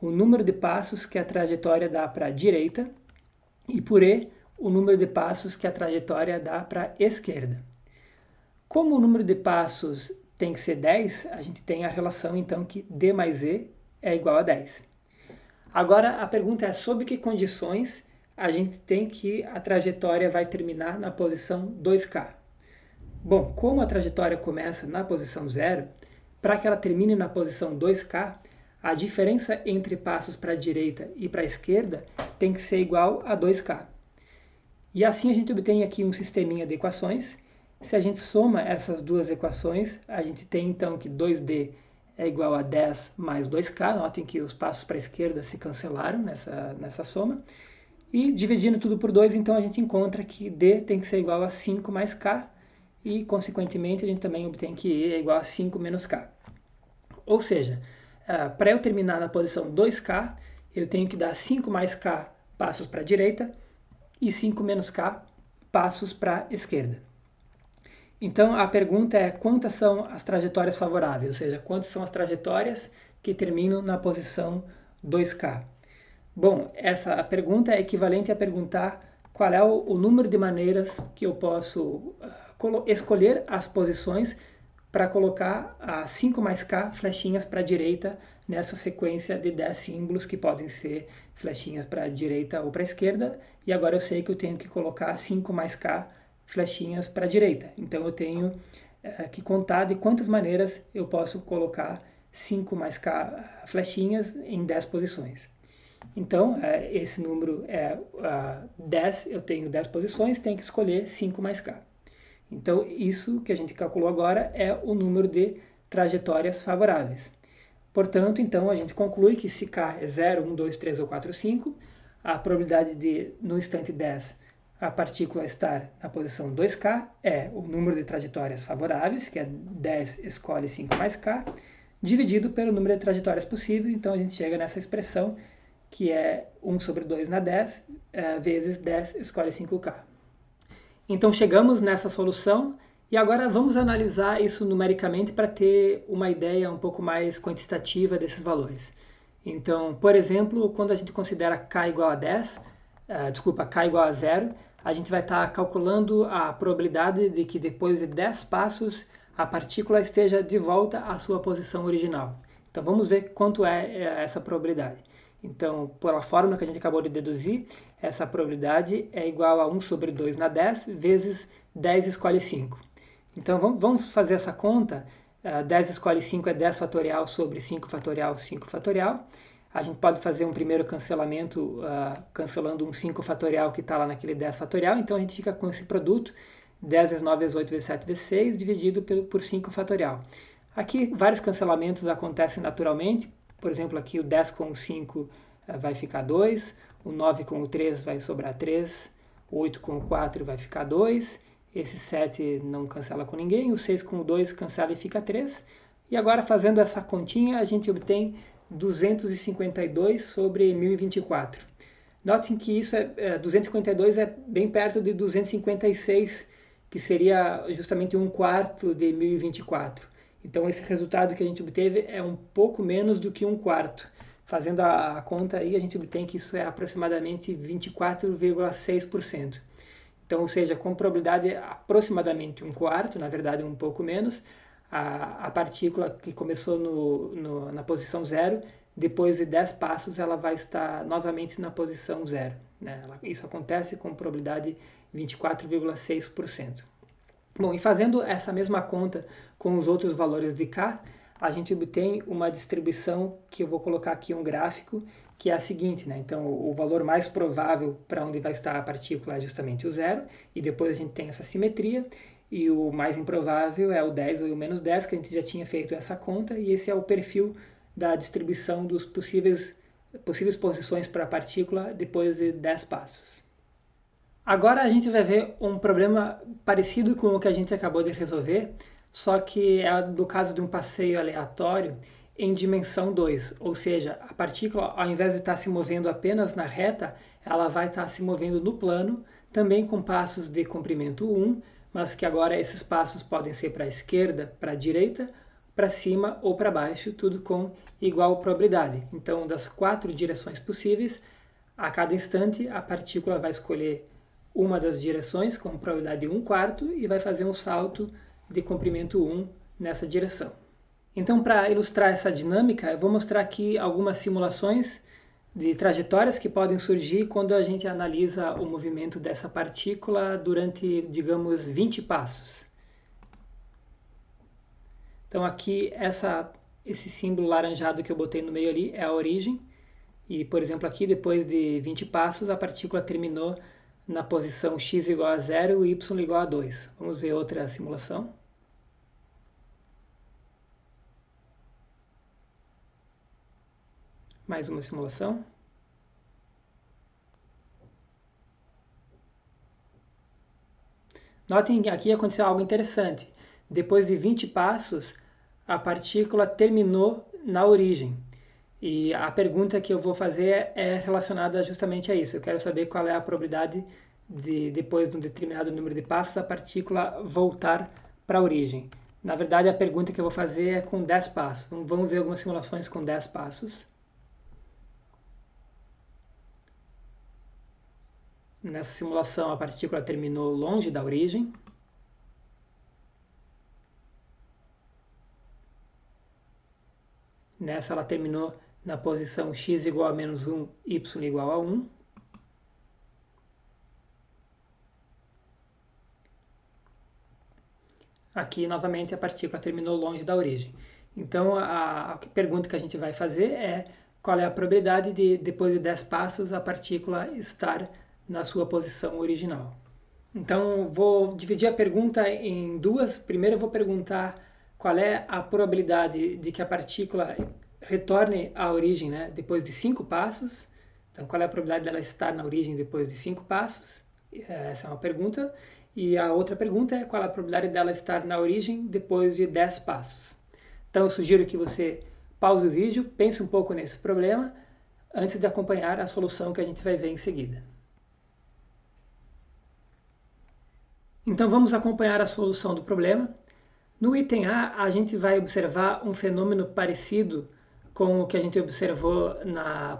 o número de passos que a trajetória dá para a direita, e por E, o número de passos que a trajetória dá para a esquerda. Como o número de passos tem que ser 10, a gente tem a relação então que D mais E é igual a 10. Agora a pergunta é sob que condições a gente tem que a trajetória vai terminar na posição 2K. Bom, como a trajetória começa na posição 0, para que ela termine na posição 2K, a diferença entre passos para a direita e para a esquerda tem que ser igual a 2K. E assim a gente obtém aqui um sisteminha de equações. Se a gente soma essas duas equações, a gente tem então que 2D é igual a 10 mais 2K. Notem que os passos para a esquerda se cancelaram nessa soma. E dividindo tudo por 2, então a gente encontra que D tem que ser igual a 5 mais K, e consequentemente a gente também obtém que E é igual a 5 menos K. Ou seja, para eu terminar na posição 2K, eu tenho que dar 5 mais K passos para a direita e 5 menos K passos para a esquerda. Então a pergunta é quantas são as trajetórias favoráveis, ou seja, quantas são as trajetórias que terminam na posição 2K. Bom, essa pergunta é equivalente a perguntar qual é o número de maneiras que eu posso escolher as posições para colocar as 5 mais K flechinhas para a direita nessa sequência de 10 símbolos que podem ser flechinhas para a direita ou para a esquerda, e agora eu sei que eu tenho que colocar 5 mais K flechinhas para a direita. Então eu tenho que contar de quantas maneiras eu posso colocar 5 mais K flechinhas em 10 posições. Então, esse número é 10, eu tenho 10 posições, tenho que escolher 5 mais K. Então, isso que a gente calculou agora é o número de trajetórias favoráveis. Portanto, então, a gente conclui que se K é 0, 1, 2, 3 ou 4, 5, a probabilidade de, no instante 10, a partícula estar na posição 2K é o número de trajetórias favoráveis, que é 10 escolhe 5 mais K, dividido pelo número de trajetórias possíveis. Então, a gente chega nessa expressão que é 1 sobre 2 na 10, vezes 10 escolhe 5K. Então chegamos nessa solução e agora vamos analisar isso numericamente para ter uma ideia um pouco mais quantitativa desses valores. Então, por exemplo, quando a gente considera K igual a 10, K igual a 0, a gente vai estar calculando a probabilidade de que depois de 10 passos a partícula esteja de volta à sua posição original. Então vamos ver quanto é essa probabilidade. Então, pela fórmula que a gente acabou de deduzir, essa probabilidade é igual a 1 sobre 2 na 10 vezes 10 escolhe 5. Então, vamos fazer essa conta. 10 escolhe 5 é 10 fatorial sobre 5 fatorial, 5 fatorial. A gente pode fazer um primeiro cancelamento, cancelando um 5 fatorial que está lá naquele 10 fatorial. Então, a gente fica com esse produto, 10 vezes 9 vezes 8 vezes 7 vezes 6, dividido por 5 fatorial. Aqui, vários cancelamentos acontecem naturalmente. Por exemplo, aqui o 10 com o 5 vai ficar 2, o 9 com o 3 vai sobrar 3, o 8 com o 4 vai ficar 2, esse 7 não cancela com ninguém, o 6 com o 2 cancela e fica 3. E agora, fazendo essa continha, a gente obtém 252 sobre 1024. Notem que isso 252 é bem perto de 256, que seria justamente 1/4 de 1024. Então esse resultado que a gente obteve é um pouco menos do que 1/4. Fazendo a conta aí, a gente obtém que isso é aproximadamente 24,6%. Então, ou seja, com probabilidade aproximadamente 1/4, na verdade um pouco menos, a partícula que começou na posição 0, depois de 10 passos ela vai estar novamente na posição 0. Né? Isso acontece com probabilidade 24,6%. Bom, e fazendo essa mesma conta com os outros valores de K, a gente obtém uma distribuição que eu vou colocar aqui um gráfico, que é a seguinte, né? Então, o valor mais provável para onde vai estar a partícula é justamente o 0, e depois a gente tem essa simetria, e o mais improvável é o 10 ou o menos 10, que a gente já tinha feito essa conta, e esse é o perfil da distribuição dos possíveis posições para a partícula depois de 10 passos. Agora a gente vai ver um problema parecido com o que a gente acabou de resolver, só que é do caso de um passeio aleatório em dimensão 2, ou seja, a partícula, ao invés de estar se movendo apenas na reta, ela vai estar se movendo no plano, também com passos de comprimento 1, mas que agora esses passos podem ser para a esquerda, para a direita, para cima ou para baixo, tudo com igual probabilidade. Então, das 4 direções possíveis, a cada instante a partícula vai escolher uma das direções com probabilidade de 1/4 e vai fazer um salto de comprimento 1 nessa direção. Então, para ilustrar essa dinâmica, eu vou mostrar aqui algumas simulações de trajetórias que podem surgir quando a gente analisa o movimento dessa partícula durante, digamos, 20 passos. Então aqui esse símbolo laranjado que eu botei no meio ali é a origem. E, por exemplo, aqui depois de 20 passos a partícula terminou na posição x igual a 0 e y igual a 2. Vamos ver outra simulação. Mais uma simulação. Notem que aqui aconteceu algo interessante. Depois de 20 passos, a partícula terminou na origem. E a pergunta que eu vou fazer é relacionada justamente a isso. Eu quero saber qual é a probabilidade de, depois de um determinado número de passos, a partícula voltar para a origem. Na verdade, a pergunta que eu vou fazer é com 10 passos. Então, vamos ver algumas simulações com 10 passos. Nessa simulação, a partícula terminou longe da origem. Nessa, ela terminou na posição x igual a menos 1, y igual a 1. Aqui, novamente, a partícula terminou longe da origem. Então, a pergunta que a gente vai fazer é qual é a probabilidade de, depois de 10 passos, a partícula estar na sua posição original. Então, vou dividir a pergunta em duas. Primeiro, eu vou perguntar qual é a probabilidade de que a partícula retorne à origem, né, depois de 5 passos. Então, qual é a probabilidade dela estar na origem depois de 5 passos? Essa é uma pergunta. E a outra pergunta é qual a probabilidade dela estar na origem depois de 10 passos. Então, eu sugiro que você pause o vídeo, pense um pouco nesse problema, antes de acompanhar a solução que a gente vai ver em seguida. Então, vamos acompanhar a solução do problema. No item A, a gente vai observar um fenômeno parecido com o que a gente observou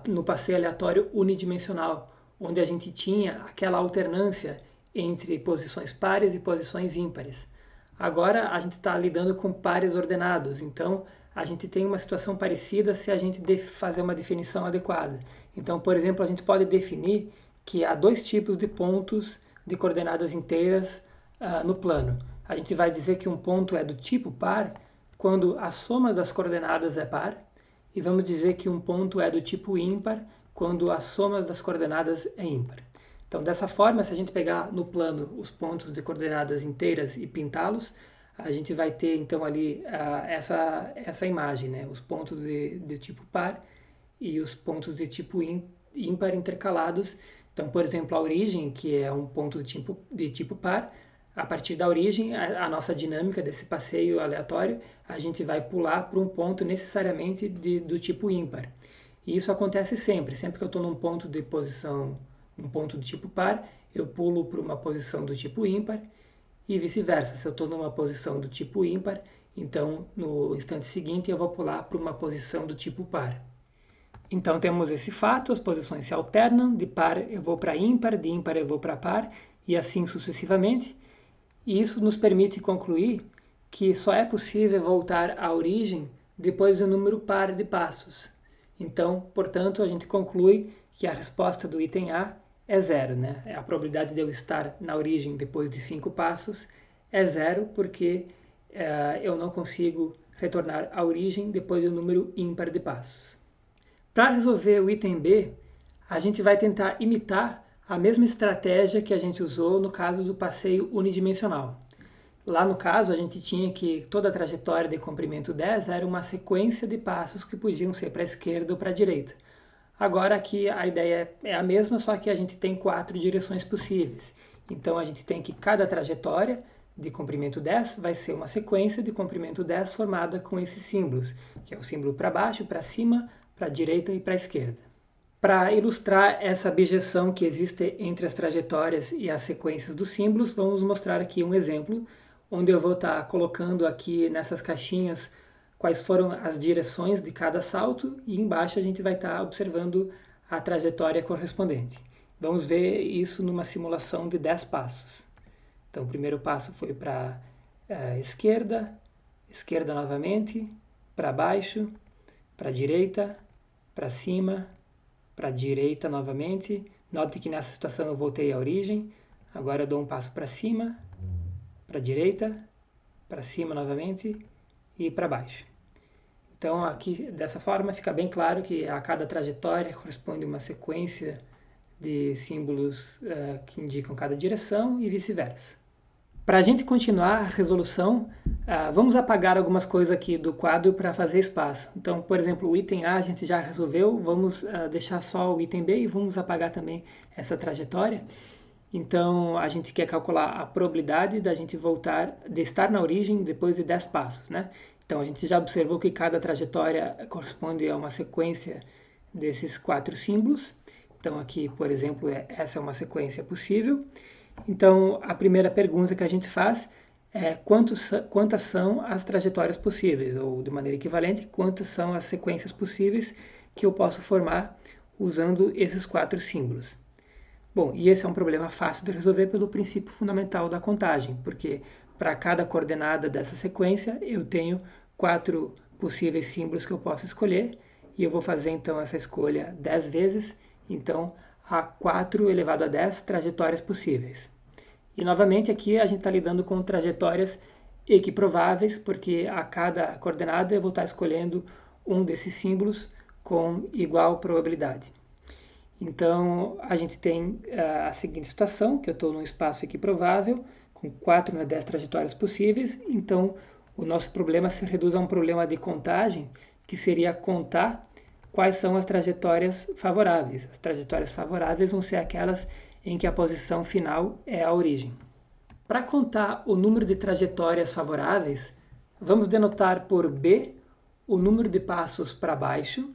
no passeio aleatório unidimensional, onde a gente tinha aquela alternância entre posições pares e posições ímpares. Agora a gente está lidando com pares ordenados, então a gente tem uma situação parecida se a gente fazer uma definição adequada. Então, por exemplo, a gente pode definir que há dois tipos de pontos de coordenadas inteiras no plano. A gente vai dizer que um ponto é do tipo par quando a soma das coordenadas é par, e vamos dizer que um ponto é do tipo ímpar quando a soma das coordenadas é ímpar. Então, dessa forma, se a gente pegar no plano os pontos de coordenadas inteiras e pintá-los, a gente vai ter então ali essa imagem, né? Os pontos de tipo par e os pontos de tipo ímpar intercalados. Então, por exemplo, a origem, que é um ponto de tipo par, a partir da origem, a nossa dinâmica desse passeio aleatório, a gente vai pular para um ponto necessariamente do tipo ímpar. E isso acontece sempre que eu estou num ponto de posição, um ponto do tipo par, eu pulo para uma posição do tipo ímpar, e vice-versa. Se eu estou numa posição do tipo ímpar, então no instante seguinte eu vou pular para uma posição do tipo par. Então temos esse fato, as posições se alternam, de par eu vou para ímpar, de ímpar eu vou para par, e assim sucessivamente. E isso nos permite concluir que só é possível voltar à origem depois do número par de passos. Então, portanto, a gente conclui que a resposta do item A é zero, né? A probabilidade de eu estar na origem depois de 5 passos é zero, porque eu não consigo retornar à origem depois do número ímpar de passos. Para resolver o item B, a gente vai tentar imitar a mesma estratégia que a gente usou no caso do passeio unidimensional. Lá no caso, a gente tinha que toda a trajetória de comprimento 10 era uma sequência de passos que podiam ser para a esquerda ou para a direita. Agora aqui a ideia é a mesma, só que a gente tem 4 direções possíveis. Então a gente tem que cada trajetória de comprimento 10 vai ser uma sequência de comprimento 10 formada com esses símbolos, que é o símbolo para baixo, para cima, para a direita e para a esquerda. Para ilustrar essa abjeção que existe entre as trajetórias e as sequências dos símbolos, vamos mostrar aqui um exemplo, onde eu vou estar colocando aqui nessas caixinhas quais foram as direções de cada salto, e embaixo a gente vai estar observando a trajetória correspondente. Vamos ver isso numa simulação de 10 passos. Então, o primeiro passo foi para esquerda, esquerda novamente, para baixo, para direita, para cima, para direita novamente. Note que nessa situação eu voltei à origem. Agora eu dou um passo para cima, para direita, para cima novamente e para baixo. Então aqui dessa forma fica bem claro que a cada trajetória corresponde uma sequência de símbolos que indicam cada direção e vice-versa. Para a gente continuar a resolução, vamos apagar algumas coisas aqui do quadro para fazer espaço. Então, por exemplo, o item A a gente já resolveu, vamos deixar só o item B e vamos apagar também essa trajetória. Então, a gente quer calcular a probabilidade da gente voltar, de estar na origem depois de 10 passos, né? Então, a gente já observou que cada trajetória corresponde a uma sequência desses 4 símbolos. Então, aqui, por exemplo, essa é uma sequência possível. Então, a primeira pergunta que a gente faz é quantas são as trajetórias possíveis, ou de maneira equivalente, quantas são as sequências possíveis que eu posso formar usando esses 4 símbolos. Bom, e esse é um problema fácil de resolver pelo princípio fundamental da contagem, porque para cada coordenada dessa sequência eu tenho 4 possíveis símbolos que eu posso escolher, e eu vou fazer então essa escolha 10 vezes, então há 4 elevado a 10 trajetórias possíveis. E novamente aqui a gente está lidando com trajetórias equiprováveis, porque a cada coordenada eu vou estar escolhendo um desses símbolos com igual probabilidade. Então, a gente tem a seguinte situação, que eu estou num espaço equiprovável, com 4 nas 10 trajetórias possíveis, então o nosso problema se reduz a um problema de contagem, que seria contar quais são as trajetórias favoráveis. As trajetórias favoráveis vão ser aquelas em que a posição final é a origem. Para contar o número de trajetórias favoráveis, vamos denotar por B o número de passos para baixo,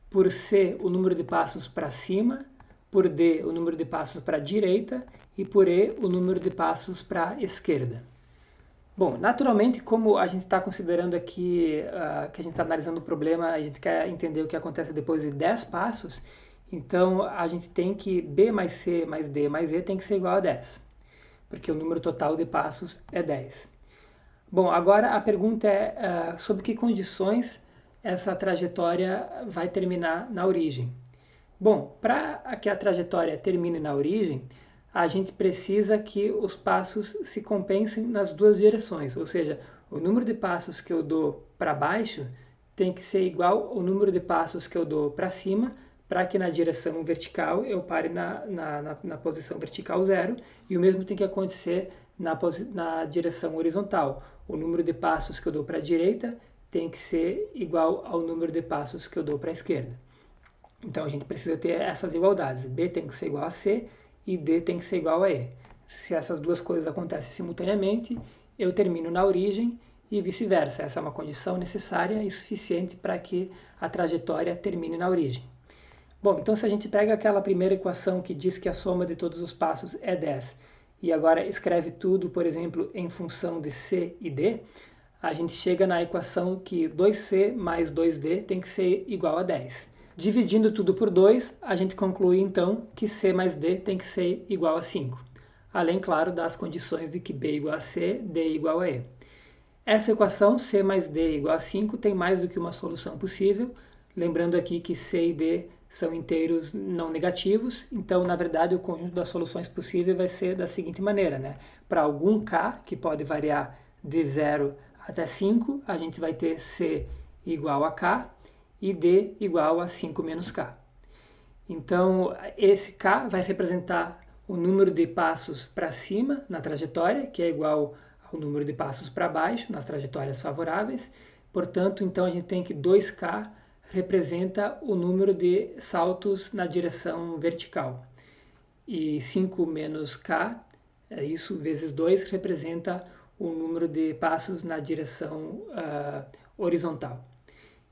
por C o número de passos para cima, por D o número de passos para a direita e por E o número de passos para a esquerda. Bom, naturalmente, como a gente está considerando aqui que a gente está analisando o problema, a gente quer entender o que acontece depois de 10 passos, então a gente tem que B mais C mais D mais E tem que ser igual a 10, porque o número total de passos é 10. Bom, agora a pergunta é sob que condições essa trajetória vai terminar na origem. Bom, para que a trajetória termine na origem, a gente precisa que os passos se compensem nas duas direções, ou seja, o número de passos que eu dou para baixo tem que ser igual ao número de passos que eu dou para cima, para que na direção vertical eu pare na posição vertical 0, e o mesmo tem que acontecer na direção horizontal. O número de passos que eu dou para a direita tem que ser igual ao número de passos que eu dou para a esquerda. Então a gente precisa ter essas igualdades. B tem que ser igual a C e D tem que ser igual a E. Se essas duas coisas acontecem simultaneamente, eu termino na origem e vice-versa. Essa é uma condição necessária e suficiente para que a trajetória termine na origem. Bom, então se a gente pega aquela primeira equação que diz que a soma de todos os passos é 10 e agora escreve tudo, por exemplo, em função de C e D, a gente chega na equação que 2C mais 2D tem que ser igual a 10. Dividindo tudo por 2, a gente conclui então que C mais D tem que ser igual a 5. Além, claro, das condições de que B igual a C, D igual a E. Essa equação, C mais D igual a 5, tem mais do que uma solução possível. Lembrando aqui que C e D são inteiros não negativos, então, na verdade, o conjunto das soluções possíveis vai ser da seguinte maneira, né? Para algum K, que pode variar de 0 até 5, a gente vai ter C igual a K e D igual a 5 menos K. Então, esse K vai representar o número de passos para cima na trajetória, que é igual ao número de passos para baixo nas trajetórias favoráveis. Portanto, então a gente tem que 2K representa o número de saltos na direção vertical. E 5 menos K, isso vezes 2, representa o número de passos na direção horizontal.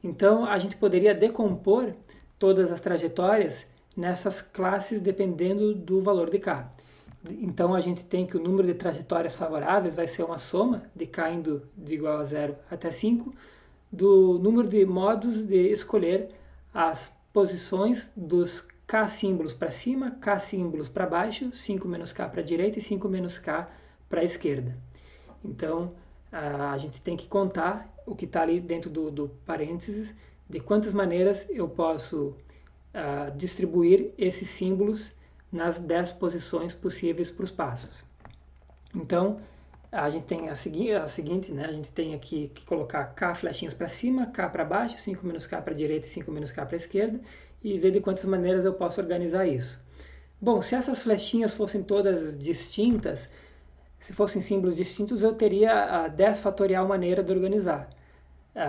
Então, a gente poderia decompor todas as trajetórias nessas classes dependendo do valor de K. Então, a gente tem que o número de trajetórias favoráveis vai ser uma soma de K indo de igual a 0 até 5, do número de modos de escolher as posições dos K símbolos para cima, K símbolos para baixo, 5 menos K para a direita e 5 menos K para a esquerda. Então, a gente tem que contar o que está ali dentro do parênteses, de quantas maneiras eu posso distribuir esses símbolos nas 10 posições possíveis para os passos. Então, a gente tem a seguinte, né? A gente tem aqui que colocar K flechinhas para cima, K para baixo, 5 menos K para a direita e 5 menos K para a esquerda, e ver de quantas maneiras eu posso organizar isso. Bom, se essas flechinhas fossem todas distintas, se fossem símbolos distintos, eu teria a 10 fatorial maneira de organizar.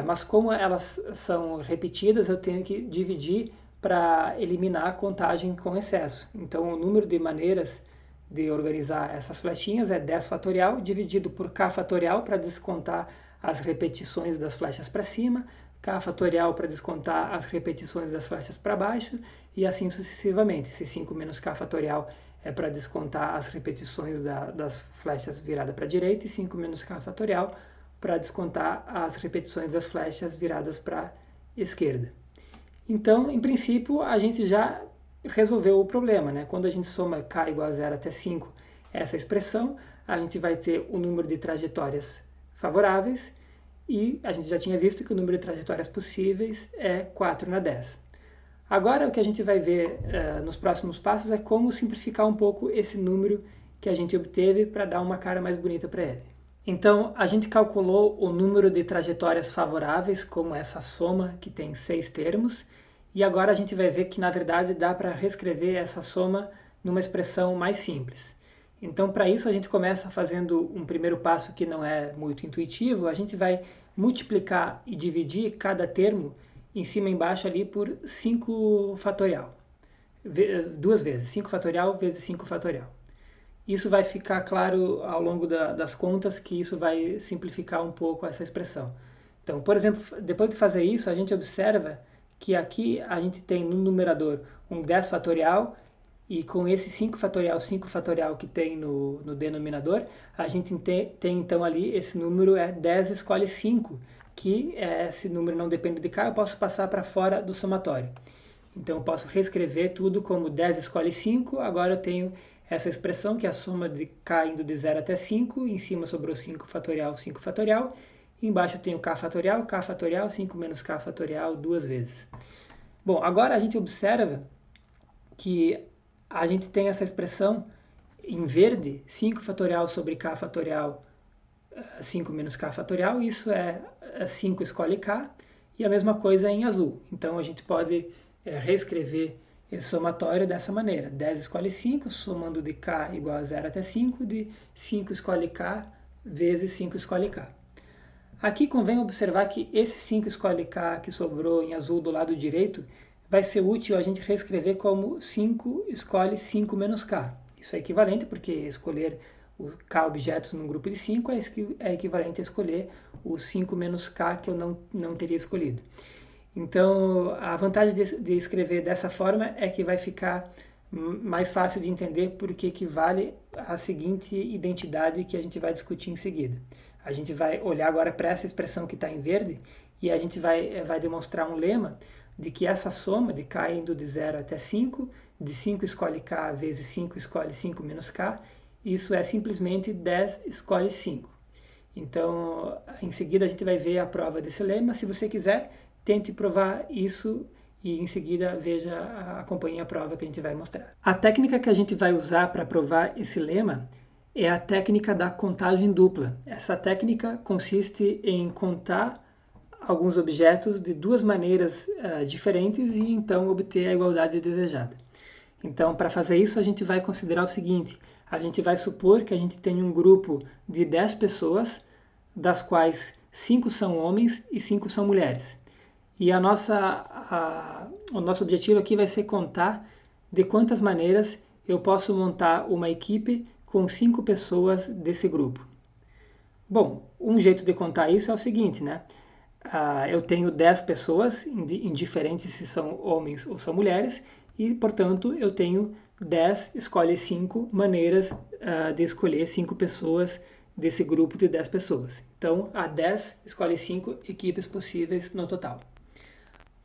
Mas como elas são repetidas, eu tenho que dividir para eliminar a contagem com excesso. Então, o número de maneiras de organizar essas flechinhas é 10 fatorial dividido por k fatorial para descontar as repetições das flechas para cima, k fatorial para descontar as repetições das flechas para baixo e assim sucessivamente. Esse 5 menos k fatorial é para descontar as repetições das flechas viradas para a direita e 5 menos k fatorial para descontar as repetições das flechas viradas para a esquerda. Então, em princípio, a gente já resolveu o problema, né? Quando a gente soma k igual a 0 até 5, essa expressão, a gente vai ter o número de trajetórias favoráveis e a gente já tinha visto que o número de trajetórias possíveis é 4 na 10. Agora, o que a gente vai ver nos próximos passos é como simplificar um pouco esse número que a gente obteve para dar uma cara mais bonita para ele. Então, a gente calculou o número de trajetórias favoráveis como essa soma que tem 6 termos, e agora a gente vai ver que, na verdade, dá para reescrever essa soma numa expressão mais simples. Então, para isso, a gente começa fazendo um primeiro passo que não é muito intuitivo. A gente vai multiplicar e dividir cada termo em cima e embaixo ali por 5 fatorial. 2 vezes, 5 fatorial vezes 5 fatorial. Isso vai ficar claro ao longo das contas que isso vai simplificar um pouco essa expressão. Então, por exemplo, depois de fazer isso, a gente observa que aqui a gente tem no numerador um 10 fatorial e com esse 5 fatorial que tem no denominador, a gente tem então ali esse número é 10 escolhe 5, que esse número não depende de k, eu posso passar para fora do somatório. Então eu posso reescrever tudo como 10 escolhe 5, agora eu tenho essa expressão que é a soma de k indo de 0 até 5, em cima sobrou 5 fatorial, embaixo eu tenho k fatorial, 5 menos k fatorial duas vezes. Bom, agora a gente observa que a gente tem essa expressão em verde, 5 fatorial sobre k fatorial, 5 menos k fatorial, isso é 5 escolhe k, e a mesma coisa em azul. Então a gente pode reescrever esse somatório dessa maneira. 10 escolhe 5, somando de k igual a 0 até 5, de 5 escolhe k vezes 5 escolhe k. Aqui convém observar que esse 5 escolhe k que sobrou em azul do lado direito vai ser útil a gente reescrever como 5 escolhe 5 menos k. Isso é equivalente porque escolher o k objetos num grupo de 5 é equivalente a escolher o 5 menos k que eu não teria escolhido. Então, a vantagem de escrever dessa forma é que vai ficar mais fácil de entender por que vale a seguinte identidade que a gente vai discutir em seguida. A gente vai olhar agora para essa expressão que está em verde e a gente vai demonstrar um lema de que essa soma de k indo de 0 até 5, de 5 escolhe k vezes 5 escolhe 5 menos k, isso é simplesmente 10 escolhe 5. Então, em seguida a gente vai ver a prova desse lema. Se você quiser, tente provar isso e em seguida acompanhe a prova que a gente vai mostrar. A técnica que a gente vai usar para provar esse lema é a técnica da contagem dupla. Essa técnica consiste em contar alguns objetos de duas maneiras diferentes e então obter a igualdade desejada. Então, para fazer isso, a gente vai considerar o seguinte: a gente vai supor que a gente tem um grupo de 10 pessoas, das quais 5 são homens e 5 são mulheres. E o nosso objetivo aqui vai ser contar de quantas maneiras eu posso montar uma equipe com 5 pessoas desse grupo. Bom, um jeito de contar isso é o seguinte, né? Eu tenho 10 pessoas, indiferente se são homens ou são mulheres, e, portanto, eu tenho 10 escolhe 5 maneiras de escolher 5 pessoas desse grupo de 10 pessoas. Então, há 10 escolhe 5 equipes possíveis no total.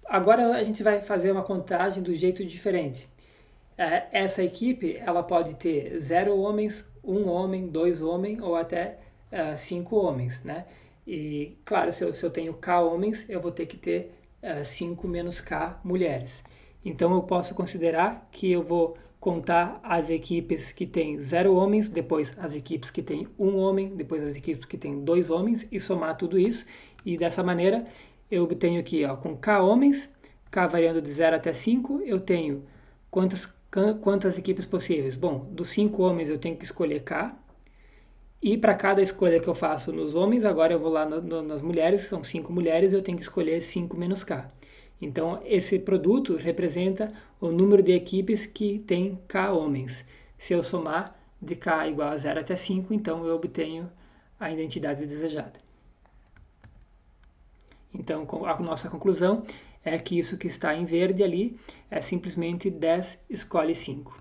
Agora a gente vai fazer uma contagem do jeito diferente. Essa equipe ela pode ter 0 homens, 1 homem, 2 homens ou até 5 homens, né? E, claro, se eu tenho K homens, eu vou ter que ter 5 menos K mulheres. Então, eu posso considerar que eu vou contar as equipes que têm 0 homens, depois as equipes que têm 1 homem, depois as equipes que têm 2 homens e somar tudo isso. E dessa maneira, eu obtenho aqui, com K homens, K variando de 0 até 5, eu tenho quantas equipes possíveis? Bom, dos 5 homens eu tenho que escolher K. E para cada escolha que eu faço nos homens, agora eu vou lá nas mulheres, são 5 mulheres, eu tenho que escolher 5 menos K. Então, esse produto representa o número de equipes que tem K homens. Se eu somar de k igual a 0 até 5, então eu obtenho a identidade desejada. Então, a nossa conclusão é que isso que está em verde ali é simplesmente 10 escolhe 5.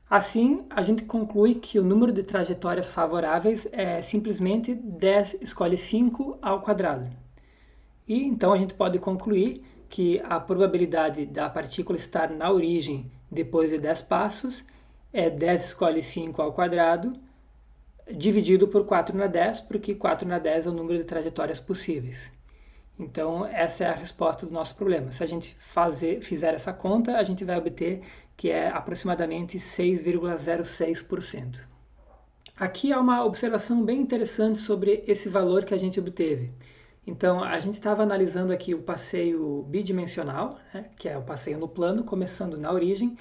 Assim, a gente conclui que o número de trajetórias favoráveis é simplesmente 10 escolhe 5 ao quadrado. E então a gente pode concluir que a probabilidade da partícula estar na origem depois de 10 passos é 10 escolhe 5 ao quadrado, dividido por 4 na 10, porque 4 na 10 é o número de trajetórias possíveis. Então, essa é a resposta do nosso problema. Se a gente fizer essa conta, a gente vai obter que é aproximadamente 6,06%. Aqui há uma observação bem interessante sobre esse valor que a gente obteve. Então, a gente estava analisando aqui o passeio bidimensional, né, que é o passeio no plano, começando na origem,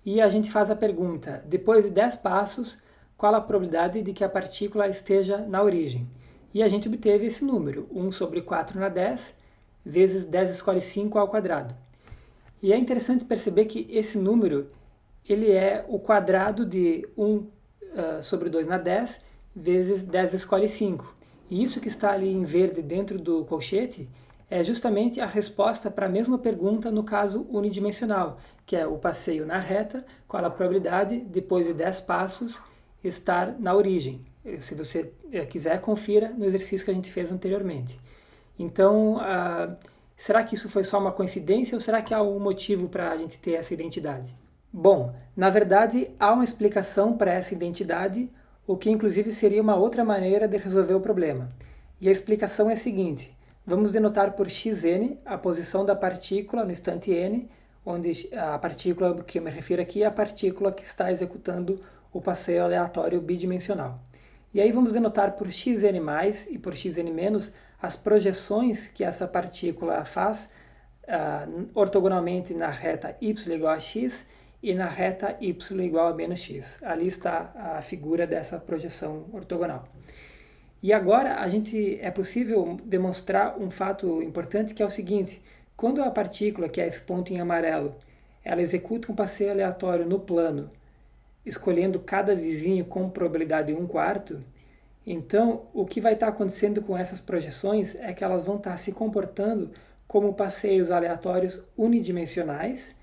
e a gente faz a pergunta, depois de 10 passos, qual a probabilidade de que a partícula esteja na origem? E a gente obteve esse número, 1 sobre 4 na 10, vezes 10 escolhe 5 ao quadrado. E é interessante perceber que esse número ele é o quadrado de 1 sobre 2 na 10, vezes 10 escolhe 5. E isso que está ali em verde dentro do colchete é justamente a resposta para a mesma pergunta no caso unidimensional, que é o passeio na reta, qual a probabilidade, depois de 10 passos, estar na origem. Se você quiser, confira no exercício que a gente fez anteriormente. Então, será que isso foi só uma coincidência ou será que há algum motivo para a gente ter essa identidade? Bom, na verdade, há uma explicação para essa identidade, o que inclusive seria uma outra maneira de resolver o problema. E a explicação é a seguinte: vamos denotar por xn a posição da partícula no instante n, onde a partícula que eu me refiro aqui é a partícula que está executando o passeio aleatório bidimensional. E aí vamos denotar por xn+, e por xn- as projeções que essa partícula faz ortogonalmente na reta y igual a x e na reta y igual a menos x. Ali está a figura dessa projeção ortogonal. E agora é possível demonstrar um fato importante, que é o seguinte: quando a partícula, que é esse ponto em amarelo, ela executa um passeio aleatório no plano, escolhendo cada vizinho com probabilidade 1/4, então o que vai estar acontecendo com essas projeções é que elas vão estar se comportando como passeios aleatórios unidimensionais,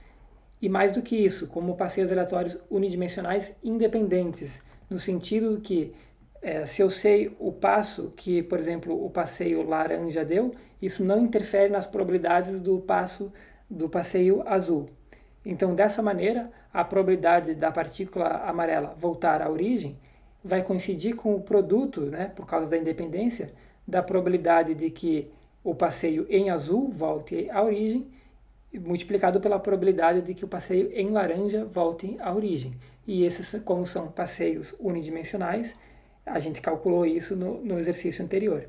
e mais do que isso, como passeios aleatórios unidimensionais independentes, no sentido que se eu sei o passo que, por exemplo, o passeio laranja deu, isso não interfere nas probabilidades do passeio azul. Então, dessa maneira, a probabilidade da partícula amarela voltar à origem vai coincidir com o produto, né, por causa da independência, da probabilidade de que o passeio em azul volte à origem, multiplicado pela probabilidade de que o passeio em laranja volte à origem. E esses, como são passeios unidimensionais, a gente calculou isso no exercício anterior.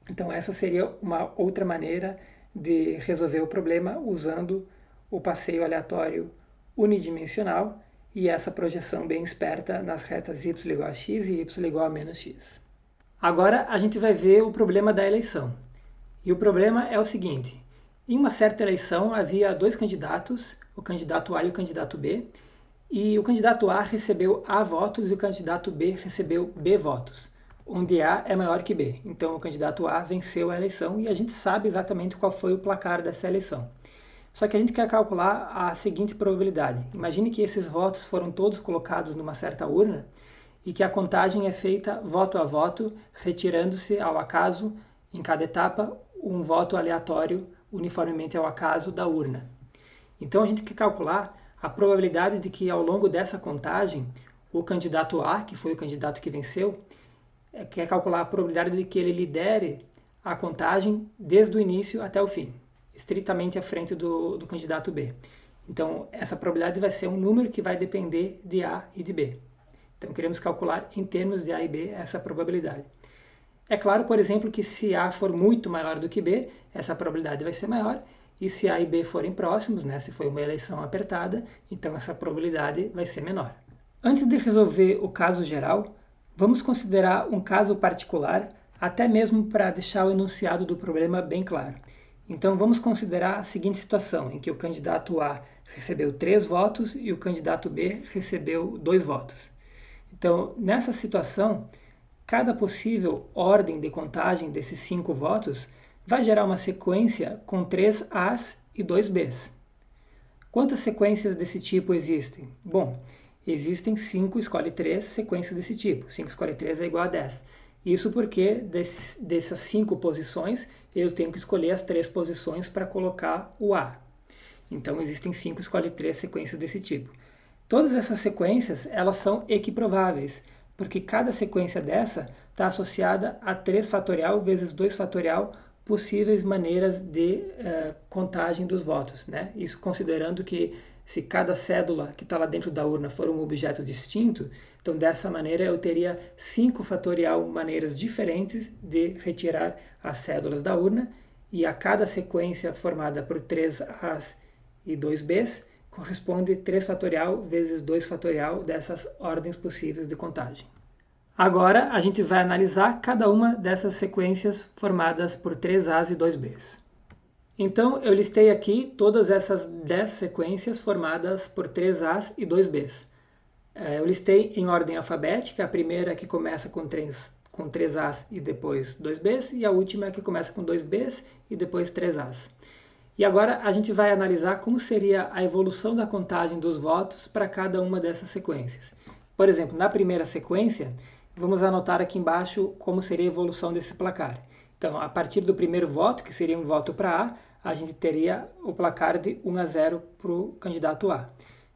Então essa seria uma outra maneira de resolver o problema usando o passeio aleatório unidimensional e essa projeção bem esperta nas retas y igual a x e y igual a menos x. Agora a gente vai ver o problema da eleição. E o problema é o seguinte: em uma certa eleição havia dois candidatos, o candidato A e o candidato B, e o candidato A recebeu A votos e o candidato B recebeu B votos, onde A é maior que B. Então o candidato A venceu a eleição e a gente sabe exatamente qual foi o placar dessa eleição. Só que a gente quer calcular a seguinte probabilidade. Imagine que esses votos foram todos colocados numa certa urna e que a contagem é feita voto a voto, retirando-se ao acaso, em cada etapa, um voto aleatório uniformemente ao acaso da urna. Então a gente quer calcular a probabilidade de que ao longo dessa contagem o candidato A, que foi o candidato que venceu, quer calcular a probabilidade de que ele lidere a contagem desde o início até o fim, estritamente à frente do candidato B. Então essa probabilidade vai ser um número que vai depender de A e de B. Então queremos calcular em termos de A e B essa probabilidade. É claro, por exemplo, que se A for muito maior do que B, essa probabilidade vai ser maior, e se A e B forem próximos, né, se for uma eleição apertada, então essa probabilidade vai ser menor. Antes de resolver o caso geral, vamos considerar um caso particular, até mesmo para deixar o enunciado do problema bem claro. Então vamos considerar a seguinte situação, em que o candidato A recebeu 3 votos e o candidato B recebeu 2 votos. Então, nessa situação, cada possível ordem de contagem desses 5 votos vai gerar uma sequência com 3 A's e 2 B's. Quantas sequências desse tipo existem? Bom, existem 5 escolhe 3 sequências desse tipo. 5 escolhe 3 é igual a 10. Isso porque dessas 5 posições, eu tenho que escolher as 3 posições para colocar o A. Então, existem 5 escolhe 3 sequências desse tipo. Todas essas sequências, elas são equiprováveis, porque cada sequência dessa está associada a 3 fatorial vezes 2 fatorial possíveis maneiras de contagem dos votos, né? Isso considerando que se cada cédula que está lá dentro da urna for um objeto distinto, então dessa maneira eu teria 5 fatorial maneiras diferentes de retirar as cédulas da urna, e a cada sequência formada por 3 A's e 2 B's corresponde 3 fatorial vezes 2 fatorial dessas ordens possíveis de contagem. Agora a gente vai analisar cada uma dessas sequências formadas por 3 A's e 2 B's. Então eu listei aqui todas essas 10 sequências formadas por 3 A's e 2 B's. Eu listei em ordem alfabética, a primeira que começa com 3 A's e depois 2 B's, e a última que começa com 2 B's e depois 3 A's. E agora a gente vai analisar como seria a evolução da contagem dos votos para cada uma dessas sequências. Por exemplo, na primeira sequência, vamos anotar aqui embaixo como seria a evolução desse placar. Então, a partir do primeiro voto, que seria um voto para A, a gente teria o placar de 1 a 0 para o candidato A.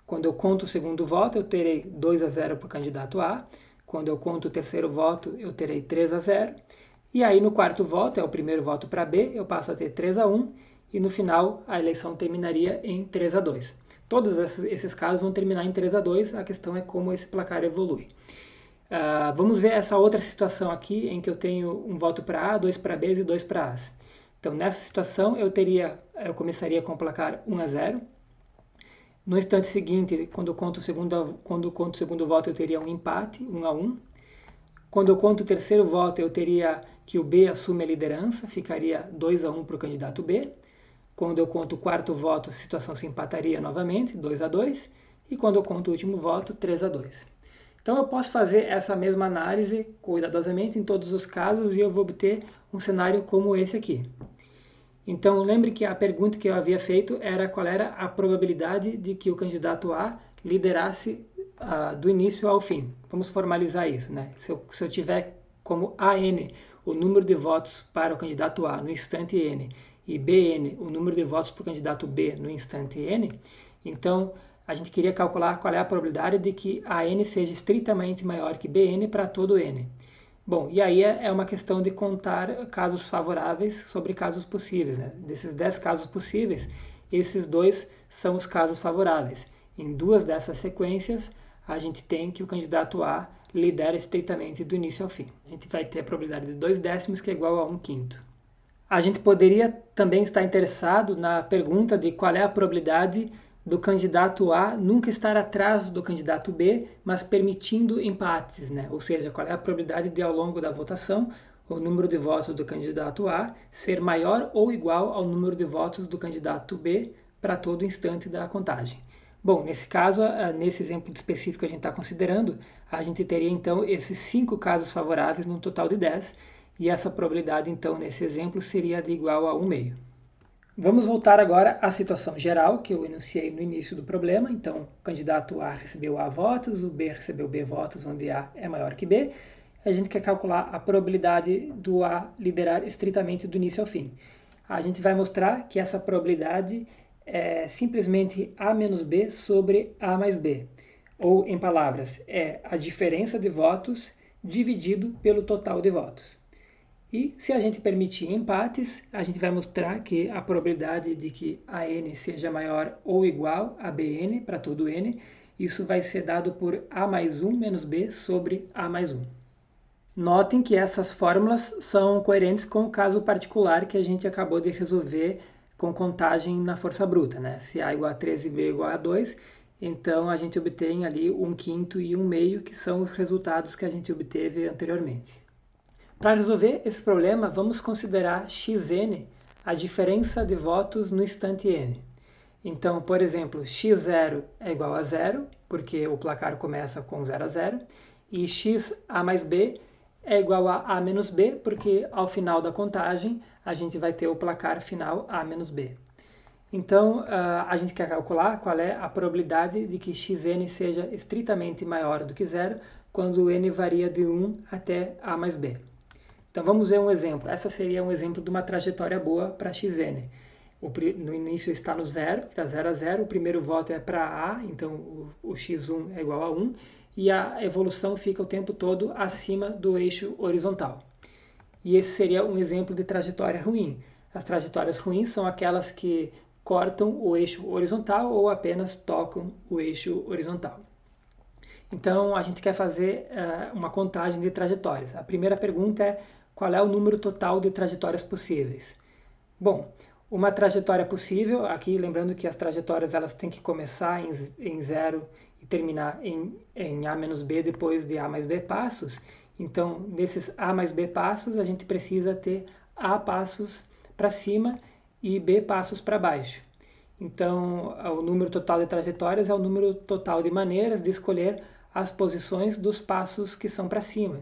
Quando eu conto o segundo voto, eu terei 2 a 0 para o candidato A. Quando eu conto o terceiro voto, eu terei 3 a 0. E aí no quarto voto, é o primeiro voto para B, eu passo a ter 3 a 1. E no final a eleição terminaria em 3 a 2. Todos esses casos vão terminar em 3 a 2, a questão é como esse placar evolui. Vamos ver essa outra situação aqui, em que eu tenho um voto para A, 2 para B e 2 para A. Então, nessa situação, eu começaria com o placar 1 a 0. No instante seguinte, quando eu conto o segundo voto, eu teria um empate, 1 a 1. Quando eu conto o terceiro voto, eu teria que o B assume a liderança, ficaria 2 a 1 para o candidato B. Quando eu conto o quarto voto, a situação se empataria novamente, 2 a 2. E quando eu conto o último voto, 3 a 2. Então eu posso fazer essa mesma análise cuidadosamente em todos os casos e eu vou obter um cenário como esse aqui. Então lembre que a pergunta que eu havia feito era qual era a probabilidade de que o candidato A liderasse do início ao fim. Vamos formalizar isso, né? Se eu tiver como AN o número de votos para o candidato A no instante N e BN o número de votos para o candidato B no instante N, então a gente queria calcular qual é a probabilidade de que AN seja estritamente maior que BN para todo N. Bom, e aí é uma questão de contar casos favoráveis sobre casos possíveis, né? Desses 10 casos possíveis, esses 2 são os casos favoráveis. Em 2 dessas sequências, a gente tem que o candidato A lidera estritamente do início ao fim. A gente vai ter a probabilidade de 2 décimos, que é igual a 1/5. A gente poderia também estar interessado na pergunta de qual é a probabilidade do candidato A nunca estar atrás do candidato B, mas permitindo empates, né? Ou seja, qual é a probabilidade de, ao longo da votação, o número de votos do candidato A ser maior ou igual ao número de votos do candidato B para todo instante da contagem. Bom, nesse caso, nesse exemplo específico que a gente está considerando, a gente teria então esses 5 casos favoráveis num total de 10, e essa probabilidade então nesse exemplo seria de igual a 1/2. Vamos voltar agora à situação geral que eu enunciei no início do problema. Então, o candidato A recebeu A votos, o B recebeu B votos, onde A é maior que B. A gente quer calcular a probabilidade do A liderar estritamente do início ao fim. A gente vai mostrar que essa probabilidade é simplesmente A menos B sobre A mais B. Ou, em palavras, é a diferença de votos dividido pelo total de votos. E se a gente permitir empates, a gente vai mostrar que a probabilidade de que AN seja maior ou igual a BN para todo N, isso vai ser dado por A mais 1 menos B sobre A mais 1. Notem que essas fórmulas são coerentes com o caso particular que a gente acabou de resolver com contagem na força bruta, né? Se A igual a 3 e B igual a 2, então a gente obtém ali 1/5 e 1/2, que são os resultados que a gente obteve anteriormente. Para resolver esse problema, vamos considerar xn a diferença de votos no instante n. Então, por exemplo, x0 é igual a 0, porque o placar começa com 0 a 0, E x a mais b é igual a menos b, porque ao final da contagem a gente vai ter o placar final a menos b. Então, a gente quer calcular qual é a probabilidade de que xn seja estritamente maior do que zero quando n varia de 1 até a mais b. Então, vamos ver um exemplo. Essa seria um exemplo de uma trajetória boa para xn. No início está no zero, está 0 a 0, o primeiro voto é para a, então o x1 é igual a 1, e a evolução fica o tempo todo acima do eixo horizontal. E esse seria um exemplo de trajetória ruim. As trajetórias ruins são aquelas que cortam o eixo horizontal ou apenas tocam o eixo horizontal. Então, a gente quer fazer uma contagem de trajetórias. A primeira pergunta é: qual é o número total de trajetórias possíveis? Bom, uma trajetória possível, aqui lembrando que as trajetórias elas têm que começar em zero e terminar em a menos b depois de a mais b passos. Então, desses a mais b passos, a gente precisa ter a passos para cima e b passos para baixo. Então, o número total de trajetórias é o número total de maneiras de escolher as posições dos passos que são para cima.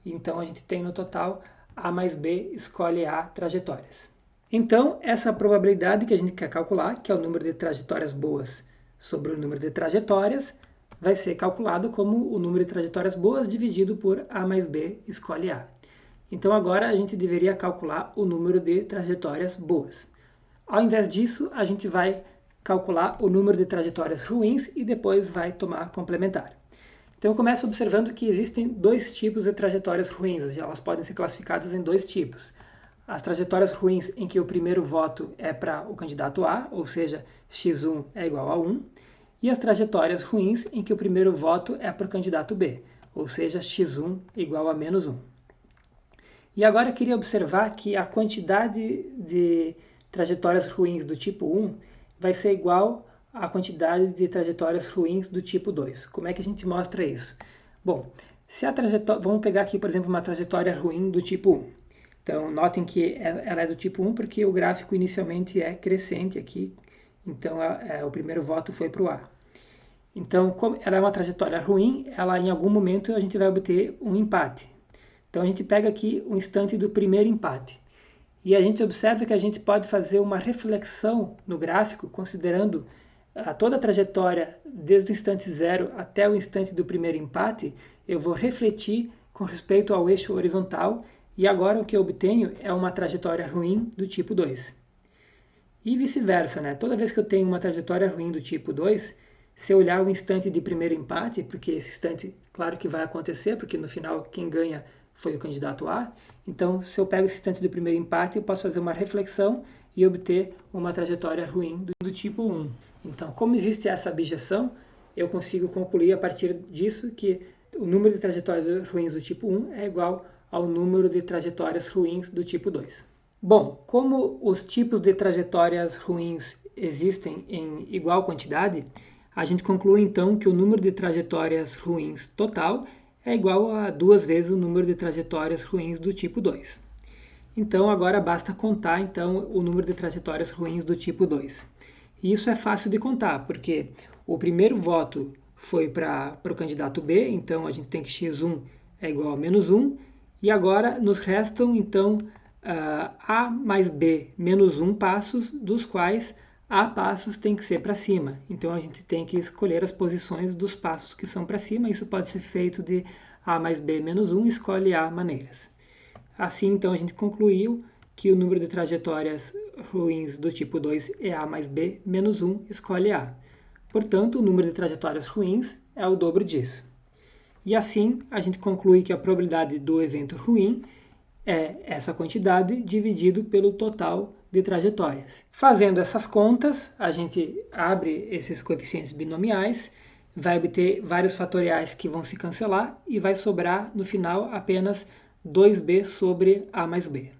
Então, a gente tem no total a mais b escolhe a trajetórias. Então, essa probabilidade que a gente quer calcular, que é o número de trajetórias boas sobre o número de trajetórias, vai ser calculado como o número de trajetórias boas dividido por a mais b escolhe a. Então, agora a gente deveria calcular o número de trajetórias boas. Ao invés disso, a gente vai calcular o número de trajetórias ruins e depois vai tomar complementar. Então, eu começo observando que existem dois tipos de trajetórias ruins. Elas podem ser classificadas em dois tipos. As trajetórias ruins em que o primeiro voto é para o candidato A, ou seja, x1 é igual a 1, e as trajetórias ruins em que o primeiro voto é para o candidato B, ou seja, x1 igual a menos 1. E agora eu queria observar que a quantidade de trajetórias ruins do tipo 1 vai ser igual à quantidade de trajetórias ruins do tipo 2. Como é que a gente mostra isso? Bom, se a trajetória, vamos pegar aqui, por exemplo, uma trajetória ruim do tipo 1. Então, notem que ela é do tipo 1 porque o gráfico inicialmente é crescente aqui, então o primeiro voto foi para o A. Então, como ela é uma trajetória ruim, ela em algum momento a gente vai obter um empate. Então, a gente pega aqui o instante do primeiro empate. E a gente observa que a gente pode fazer uma reflexão no gráfico, considerando toda a trajetória desde o instante zero até o instante do primeiro empate, eu vou refletir com respeito ao eixo horizontal, e agora o que eu obtenho é uma trajetória ruim do tipo 2. E vice-versa, né? Toda vez que eu tenho uma trajetória ruim do tipo 2, se eu olhar o instante de primeiro empate, porque esse instante, claro que vai acontecer, porque no final quem ganha foi o candidato A, então se eu pego esse instante do primeiro empate, eu posso fazer uma reflexão e obter uma trajetória ruim do tipo 1. Então, como existe essa abjeção, eu consigo concluir a partir disso que o número de trajetórias ruins do tipo 1 é igual ao número de trajetórias ruins do tipo 2. Bom, como os tipos de trajetórias ruins existem em igual quantidade, a gente conclui então que o número de trajetórias ruins total é igual a 2 vezes o número de trajetórias ruins do tipo 2. Então agora basta contar então o número de trajetórias ruins do tipo 2. E isso é fácil de contar, porque o primeiro voto foi para o candidato B, então a gente tem que x1 é igual a menos 1, e agora nos restam então a mais b menos 1 passos, dos quais a passos tem que ser para cima. Então a gente tem que escolher as posições dos passos que são para cima. Isso pode ser feito de a mais b menos 1, escolhe a maneiras. Assim, então, a gente concluiu que o número de trajetórias ruins do tipo 2 é a mais b menos 1, escolhe a. Portanto, o número de trajetórias ruins é o dobro disso. E assim, a gente conclui que a probabilidade do evento ruim é essa quantidade dividido pelo total de trajetórias. Fazendo essas contas, a gente abre esses coeficientes binomiais, vai obter vários fatoriais que vão se cancelar e vai sobrar no final apenas 2b sobre a mais b.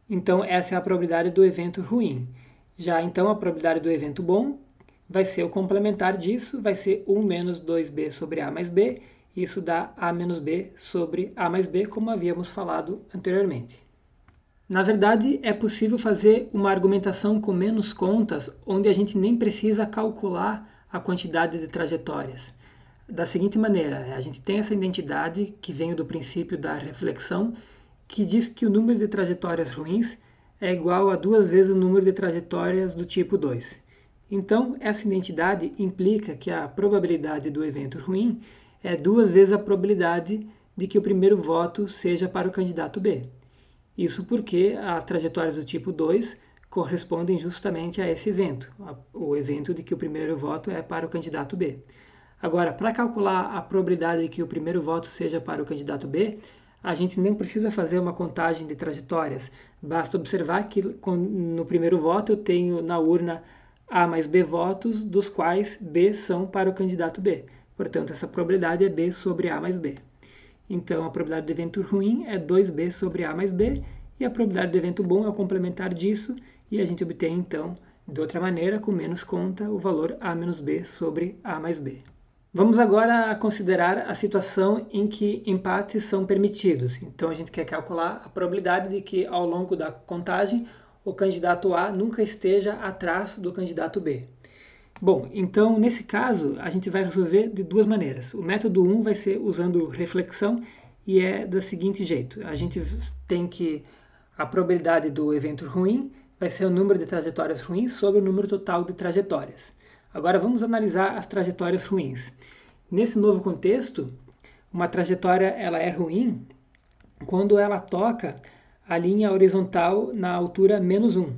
Então essa é a probabilidade do evento ruim. Já então a probabilidade do evento bom vai ser o complementar disso, vai ser 1 menos 2b sobre a mais b, isso dá a menos b sobre a mais b, como havíamos falado anteriormente. Na verdade, é possível fazer uma argumentação com menos contas, onde a gente nem precisa calcular a quantidade de trajetórias. da seguinte maneira, né? A gente tem essa identidade que vem do princípio da reflexão, que diz que o número de trajetórias ruins é igual a 2 vezes o número de trajetórias do tipo 2. Então, essa identidade implica que a probabilidade do evento ruim é 2 vezes a probabilidade de que o primeiro voto seja para o candidato B. Isso porque as trajetórias do tipo 2 correspondem justamente a esse evento, o evento de que o primeiro voto é para o candidato B. Agora, para calcular a probabilidade de que o primeiro voto seja para o candidato B, a gente nem precisa fazer uma contagem de trajetórias. Basta observar que no primeiro voto eu tenho na urna A mais B votos, dos quais B são para o candidato B. Portanto, essa probabilidade é B sobre A mais B. Então, a probabilidade do evento ruim é 2B sobre A mais B, e a probabilidade do evento bom é o complementar disso, e a gente obtém, então, de outra maneira, com menos conta, o valor A menos B sobre A mais B. Vamos agora considerar a situação em que empates são permitidos. Então a gente quer calcular a probabilidade de que ao longo da contagem o candidato A nunca esteja atrás do candidato B. Bom, então nesse caso a gente vai resolver de 2 maneiras. O método 1 vai ser usando reflexão e é do seguinte jeito. A gente tem que a probabilidade do evento ruim vai ser o número de trajetórias ruins sobre o número total de trajetórias. Agora vamos analisar as trajetórias ruins. Nesse novo contexto, uma trajetória ela é ruim quando ela toca a linha horizontal na altura menos 1.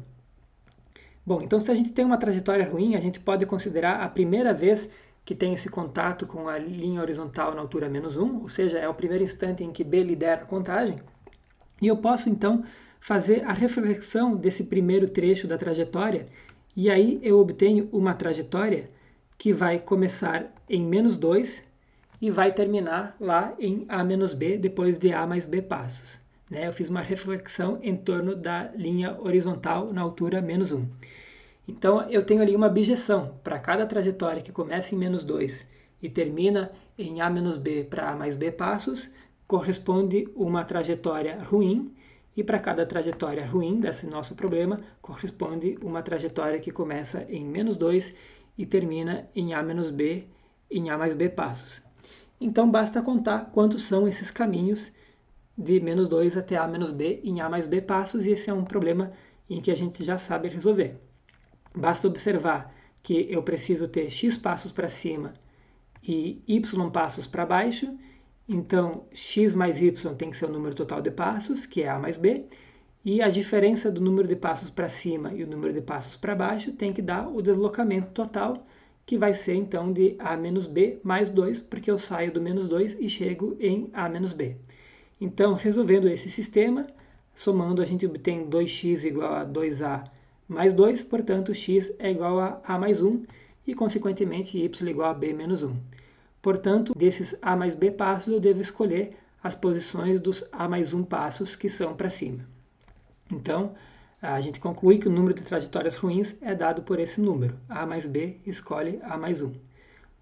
Bom, então se a gente tem uma trajetória ruim, a gente pode considerar a primeira vez que tem esse contato com a linha horizontal na altura menos 1, ou seja, é o primeiro instante em que B lidera a contagem, e eu posso então fazer a reflexão desse primeiro trecho da trajetória, e aí eu obtenho uma trajetória que vai começar em menos 2 e vai terminar lá em A menos B, depois de A mais B passos. Né? Eu fiz uma reflexão em torno da linha horizontal na altura menos 1. Então eu tenho ali uma bijeção. Para cada trajetória que começa em menos 2 e termina em A menos B para A mais B passos, corresponde uma trajetória ruim, e para cada trajetória ruim desse nosso problema, corresponde uma trajetória que começa em menos 2 e termina em A menos B, em A mais B passos. Então basta contar quantos são esses caminhos de menos 2 até A menos B em A mais B passos, e esse é um problema em que a gente já sabe resolver. Basta observar que eu preciso ter x passos para cima e y passos para baixo, então x mais y tem que ser o número total de passos, que é A mais B, e a diferença do número de passos para cima e o número de passos para baixo tem que dar o deslocamento total, que vai ser então de A menos B mais 2, porque eu saio do menos 2 e chego em A menos B. Então, resolvendo esse sistema, somando a gente obtém 2x igual a 2A mais 2, portanto x é igual a A mais 1 e, consequentemente, y igual a B menos 1. Portanto, desses A mais B passos, eu devo escolher as posições dos A mais 1 passos que são para cima. Então, a gente conclui que o número de trajetórias ruins é dado por esse número. A mais B escolhe A mais 1.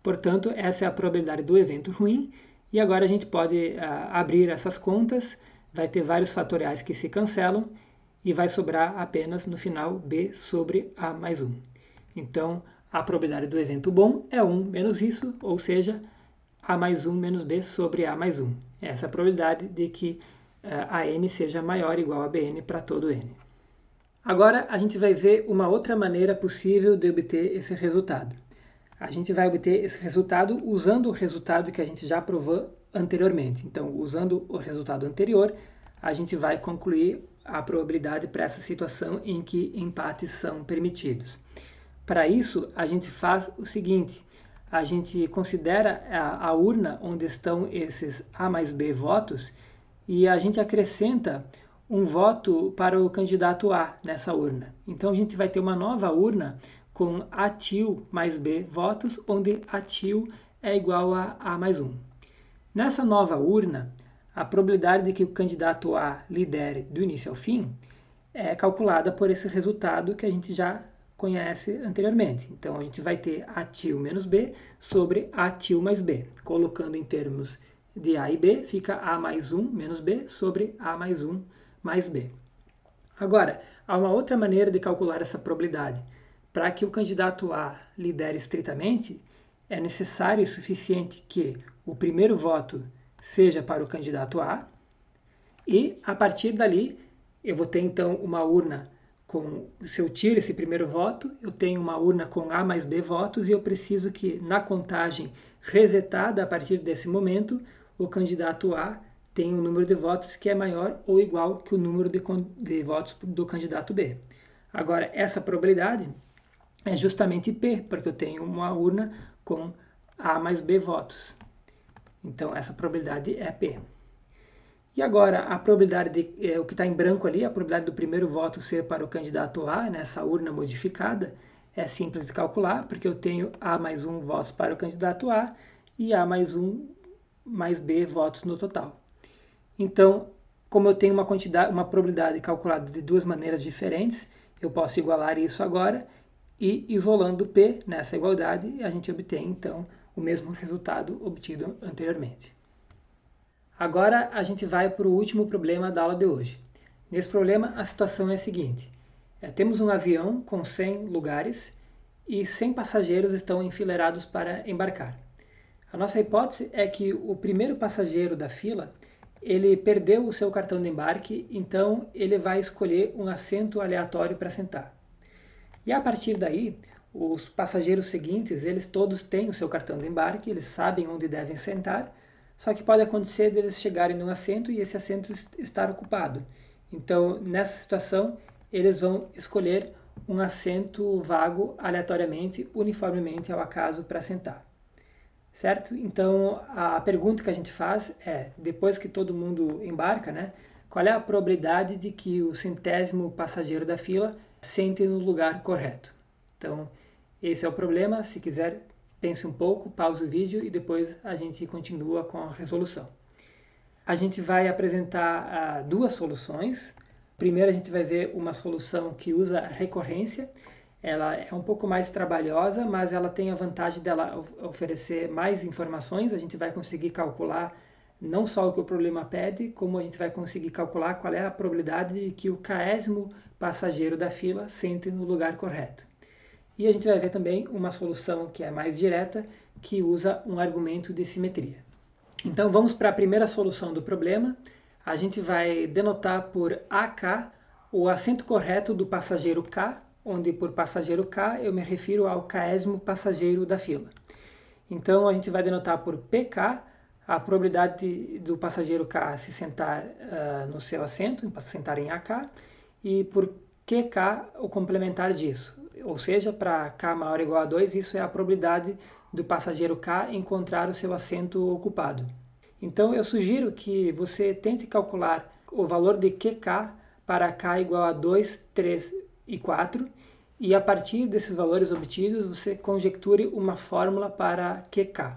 Portanto, essa é a probabilidade do evento ruim. E agora a gente pode abrir essas contas, vai ter vários fatoriais que se cancelam e vai sobrar apenas no final B sobre A mais 1. Então, a probabilidade do evento bom é 1 menos isso, ou seja, A mais 1 menos B sobre A mais 1. Essa é a probabilidade de que a n seja maior ou igual a Bn para todo n. Agora a gente vai ver uma outra maneira possível de obter esse resultado. A gente vai obter esse resultado usando o resultado que a gente já provou anteriormente. Então, usando o resultado anterior, a gente vai concluir a probabilidade para essa situação em que empates são permitidos. Para isso, a gente faz o seguinte: a gente considera a urna onde estão esses A mais B votos e a gente acrescenta um voto para o candidato A nessa urna. Então, a gente vai ter uma nova urna com A til mais B votos, onde A til é igual a A mais 1. Nessa nova urna, a probabilidade de que o candidato A lidere do início ao fim é calculada por esse resultado que a gente já conhece anteriormente. Então, a gente vai ter A til menos B sobre A til mais B. Colocando em termos de A e B, fica A mais 1 menos B sobre A mais 1 mais B. Agora, há uma outra maneira de calcular essa probabilidade. Para que o candidato A lidere estritamente, é necessário e suficiente que o primeiro voto seja para o candidato A, e a partir dali eu vou ter então uma urna com, se eu tiro esse primeiro voto, eu tenho uma urna com A mais B votos e eu preciso que na contagem resetada a partir desse momento, o candidato A tenha um número de votos que é maior ou igual que o número de votos do candidato B. Agora, essa probabilidade é justamente P, porque eu tenho uma urna com A mais B votos. Então, essa probabilidade é P. E agora, a probabilidade o que está em branco ali, a probabilidade do primeiro voto ser para o candidato A, nessa urna modificada, é simples de calcular, porque eu tenho A mais 1 votos para o candidato A e A mais 1 mais B votos no total. Então, como eu tenho uma probabilidade calculada de duas maneiras diferentes, eu posso igualar isso agora e, isolando P nessa igualdade, a gente obtém, então, o mesmo resultado obtido anteriormente. Agora a gente vai para o último problema da aula de hoje. Nesse problema, a situação é a seguinte. Temos um avião com 100 lugares e 100 passageiros estão enfileirados para embarcar. A nossa hipótese é que o primeiro passageiro da fila, ele perdeu o seu cartão de embarque, então ele vai escolher um assento aleatório para sentar. E a partir daí, os passageiros seguintes, eles todos têm o seu cartão de embarque, eles sabem onde devem sentar, só que pode acontecer deles chegarem num assento e esse assento estar ocupado. Então, nessa situação, eles vão escolher um assento vago aleatoriamente, uniformemente ao acaso para sentar. Certo? Então, a pergunta que a gente faz é, depois que todo mundo embarca, né, qual é a probabilidade de que o 100º passageiro da fila sente no lugar correto? Então, esse é o problema. Se quiser, pense um pouco, pause o vídeo e depois a gente continua com a resolução. A gente vai apresentar duas soluções. Primeiro a gente vai ver uma solução que usa recorrência. Ela é um pouco mais trabalhosa, mas ela tem a vantagem dela oferecer mais informações. A gente vai conseguir calcular não só o que o problema pede, como a gente vai conseguir calcular qual é a probabilidade de que o 100º passageiro da fila sente no lugar correto. E a gente vai ver também uma solução que é mais direta, que usa um argumento de simetria. Então vamos para a primeira solução do problema. A gente vai denotar por AK o assento correto do passageiro K, onde por passageiro K eu me refiro ao 100º passageiro da fila. Então a gente vai denotar por PK a probabilidade do passageiro K se sentar no seu assento, sentar em AK, e por QK o complementar disso. Ou seja, para K maior ou igual a 2, isso é a probabilidade do passageiro K encontrar o seu assento ocupado. Então eu sugiro que você tente calcular o valor de QK para K igual a 2, 3 e 4, e a partir desses valores obtidos você conjecture uma fórmula para QK.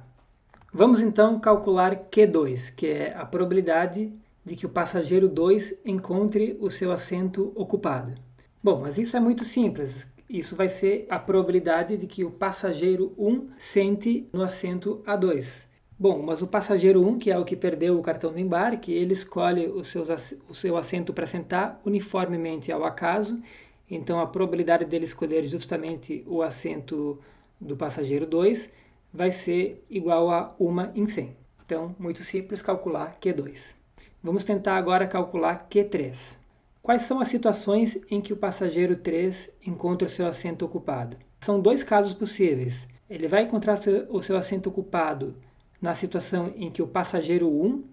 Vamos então calcular Q2, que é a probabilidade de que o passageiro 2 encontre o seu assento ocupado. Bom, mas isso é muito simples. Isso vai ser a probabilidade de que o passageiro 1 sente no assento A2. Bom, mas o passageiro 1, que é o que perdeu o cartão de embarque, ele escolhe o seu assento para sentar uniformemente ao acaso. Então a probabilidade dele escolher justamente o assento do passageiro 2 vai ser igual a 1 em 100. Então, muito simples calcular Q2. Vamos tentar agora calcular Q3. Quais são as situações em que o passageiro 3 encontra o seu assento ocupado? São dois casos possíveis. Ele vai encontrar o seu assento ocupado na situação em que o passageiro 1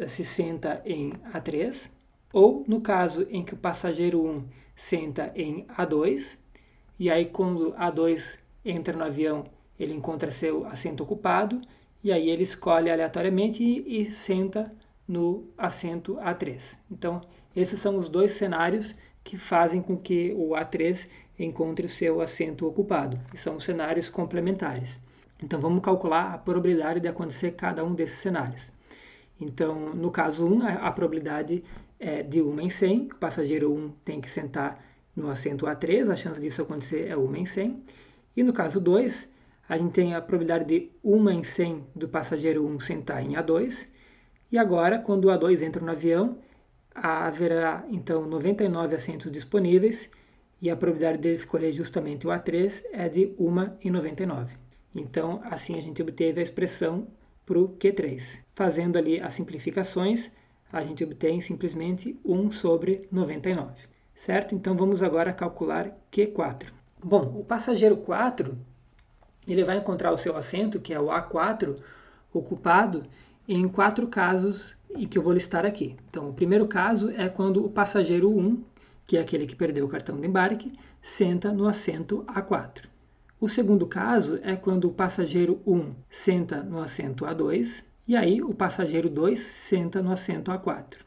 se senta em A3, ou no caso em que o passageiro 1 senta em A2, e aí quando A2 entra no avião, ele encontra seu assento ocupado, e aí ele escolhe aleatoriamente e senta no assento A3. Então, esses são os dois cenários que fazem com que o A3 encontre o seu assento ocupado, e são cenários complementares. Então, vamos calcular a probabilidade de acontecer cada um desses cenários. Então, no caso 1, a probabilidade é de 1 em 100, o passageiro 1 tem que sentar no assento A3, a chance disso acontecer é 1 em 100. E no caso 2, a gente tem a probabilidade de 1 em 100 do passageiro 1 sentar em A2. E agora, quando o A2 entra no avião, haverá então 99 assentos disponíveis e a probabilidade dele escolher justamente o A3 é de 1 em 99. Então, assim a gente obteve a expressão para o Q3. Fazendo ali as simplificações, a gente obtém simplesmente 1 sobre 99. Certo? Então, vamos agora calcular Q4. Bom, o passageiro 4, ele vai encontrar o seu assento, que é o A4, ocupado em 4 casos e que eu vou listar aqui. Então, o primeiro caso é quando o passageiro 1, que é aquele que perdeu o cartão de embarque, senta no assento A4. O segundo caso é quando o passageiro 1 senta no assento A2 e aí o passageiro 2 senta no assento A4.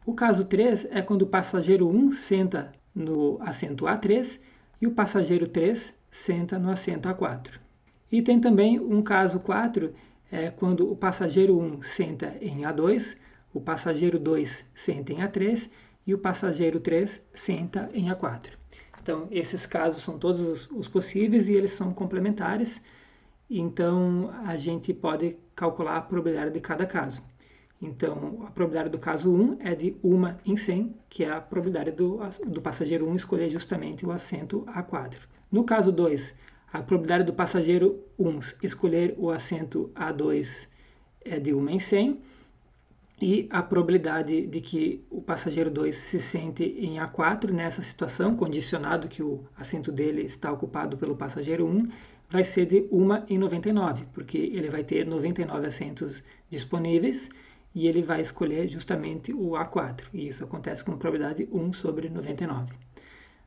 O caso 3 é quando o passageiro 1 senta no assento A3 e o passageiro 3 senta no assento A4. E tem também um caso 4, é quando o passageiro 1 senta em A2, o passageiro 2 senta em A3 e o passageiro 3 senta em A4. Então, esses casos são todos os possíveis e eles são complementares, então a gente pode calcular a probabilidade de cada caso. Então, a probabilidade do caso 1 é de 1 em 100, que é a probabilidade do passageiro 1 escolher justamente o assento A4. No caso 2, a probabilidade do passageiro 1 escolher o assento A2 é de 1 em 100, e a probabilidade de que o passageiro 2 se sente em A4 nessa situação, condicionado que o assento dele está ocupado pelo passageiro 1, vai ser de 1 em 99, porque ele vai ter 99 assentos disponíveis e ele vai escolher justamente o A4, e isso acontece com probabilidade 1 sobre 99.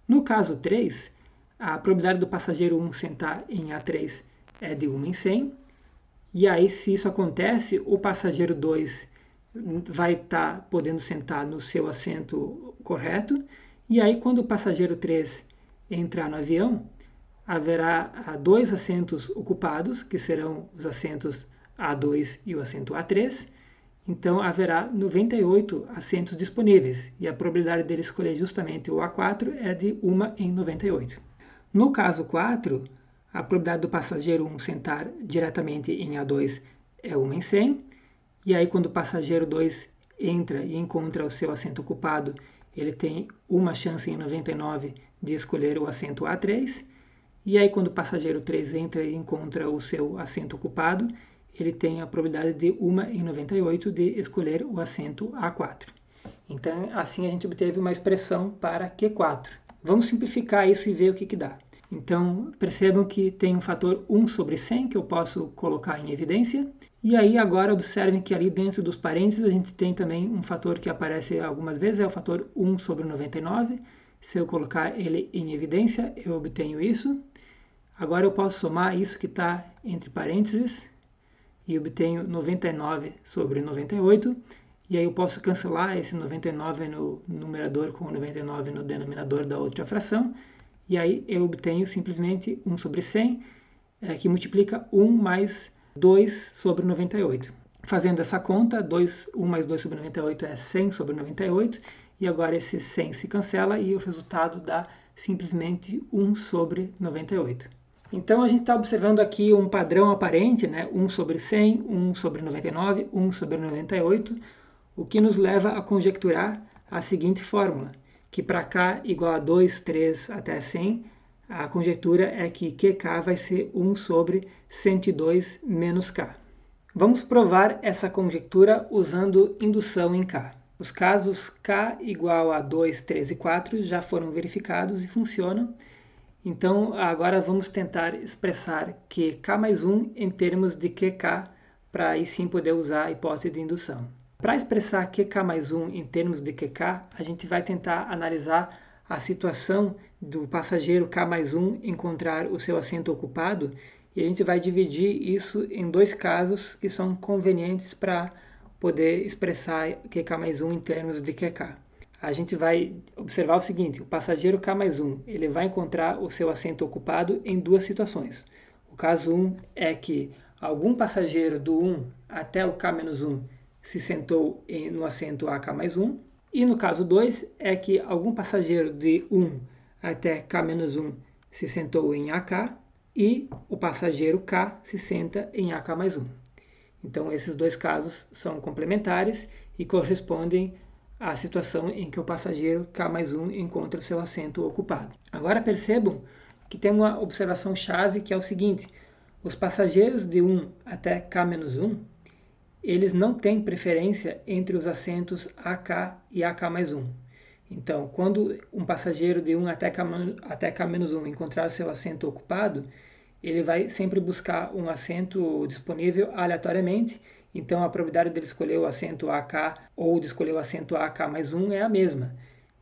No caso 3, a probabilidade do passageiro 1 sentar em A3 é de 1 em 100, e aí se isso acontece, o passageiro 2 vai estar podendo sentar no seu assento correto, e aí quando o passageiro 3 entrar no avião, haverá 2 assentos ocupados, que serão os assentos A2 e o assento A3, então haverá 98 assentos disponíveis, e a probabilidade dele escolher justamente o A4 é de 1 em 98. No caso 4, a probabilidade do passageiro 1 sentar diretamente em A2 é 1 em 100, e aí quando o passageiro 2 entra e encontra o seu assento ocupado, ele tem uma chance em 99 de escolher o assento A3, e aí quando o passageiro 3 entra e encontra o seu assento ocupado, ele tem a probabilidade de 1 em 98 de escolher o assento A4. Então, assim a gente obteve uma expressão para Q4. Vamos simplificar isso e ver o que dá. Então, percebam que tem um fator 1 sobre 100 que eu posso colocar em evidência. E aí, agora, observem que ali dentro dos parênteses a gente tem também um fator que aparece algumas vezes, é o fator 1 sobre 99. Se eu colocar ele em evidência, eu obtenho isso. Agora eu posso somar isso que está entre parênteses e obtenho 99 sobre 98. E aí eu posso cancelar esse 99 no numerador com o 99 no denominador da outra fração. E aí eu obtenho simplesmente 1 sobre 100, que multiplica 1 mais 2 sobre 98. Fazendo essa conta, 1 mais 2 sobre 98 é 100 sobre 98. E agora esse 100 se cancela e o resultado dá simplesmente 1 sobre 98. Então a gente está observando aqui um padrão aparente, né? 1 sobre 100, 1 sobre 99, 1 sobre 98, o que nos leva a conjecturar a seguinte fórmula, que para k igual a 2, 3 até 100, a conjectura é que QK vai ser 1 sobre 102 menos K. Vamos provar essa conjectura usando indução em K. Os casos K igual a 2, 3 e 4 já foram verificados e funcionam. Então, agora vamos tentar expressar QK mais 1 em termos de QK, para aí sim poder usar a hipótese de indução. Para expressar QK mais 1 em termos de QK, a gente vai tentar analisar a situação do passageiro K mais 1 encontrar o seu assento ocupado, e a gente vai dividir isso em 2 casos que são convenientes para poder expressar QK mais 1 em termos de QK. A gente vai observar o seguinte, o passageiro K mais 1, ele vai encontrar o seu assento ocupado em 2 situações. O caso 1 é que algum passageiro do 1 até o K menos 1 se sentou no assento AK mais 1, e no caso 2 é que algum passageiro de 1 até K menos 1 se sentou em AK, e o passageiro K se senta em AK mais 1. Então esses 2 casos são complementares e correspondem à situação em que o passageiro K mais 1 encontra o seu assento ocupado. Agora percebam que tem uma observação chave que é o seguinte, Os passageiros de 1 até k-1, eles não têm preferência entre os assentos AK e AK+1. Então, quando um passageiro de 1 até k-1 encontrar seu assento ocupado, ele vai sempre buscar um assento disponível aleatoriamente. Então, a probabilidade dele escolher o assento AK ou de escolher o assento AK+1 é a mesma.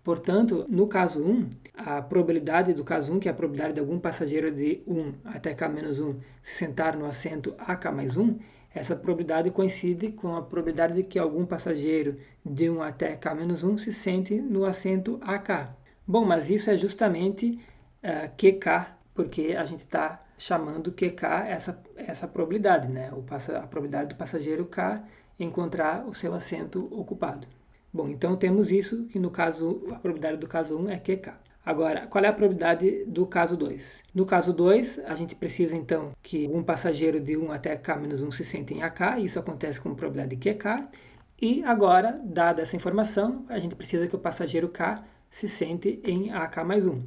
Portanto, no caso 1, a probabilidade do caso 1, que é a probabilidade de algum passageiro de 1 até k-1 se sentar no assento AK+1, essa probabilidade coincide com a probabilidade de que algum passageiro de 1 até k-1 se sente no assento AK. Bom, mas isso é justamente QK, porque a gente está chamando QK essa probabilidade, né? A probabilidade do passageiro K encontrar o seu assento ocupado. Bom, então temos isso, que no caso, a probabilidade do caso 1 é QK. Agora, qual é a probabilidade do caso 2? No caso 2, a gente precisa então que um passageiro de 1 até k-1 se sente em AK, isso acontece com probabilidade de QK, e agora, dada essa informação, a gente precisa que o passageiro K se sente em AK+1.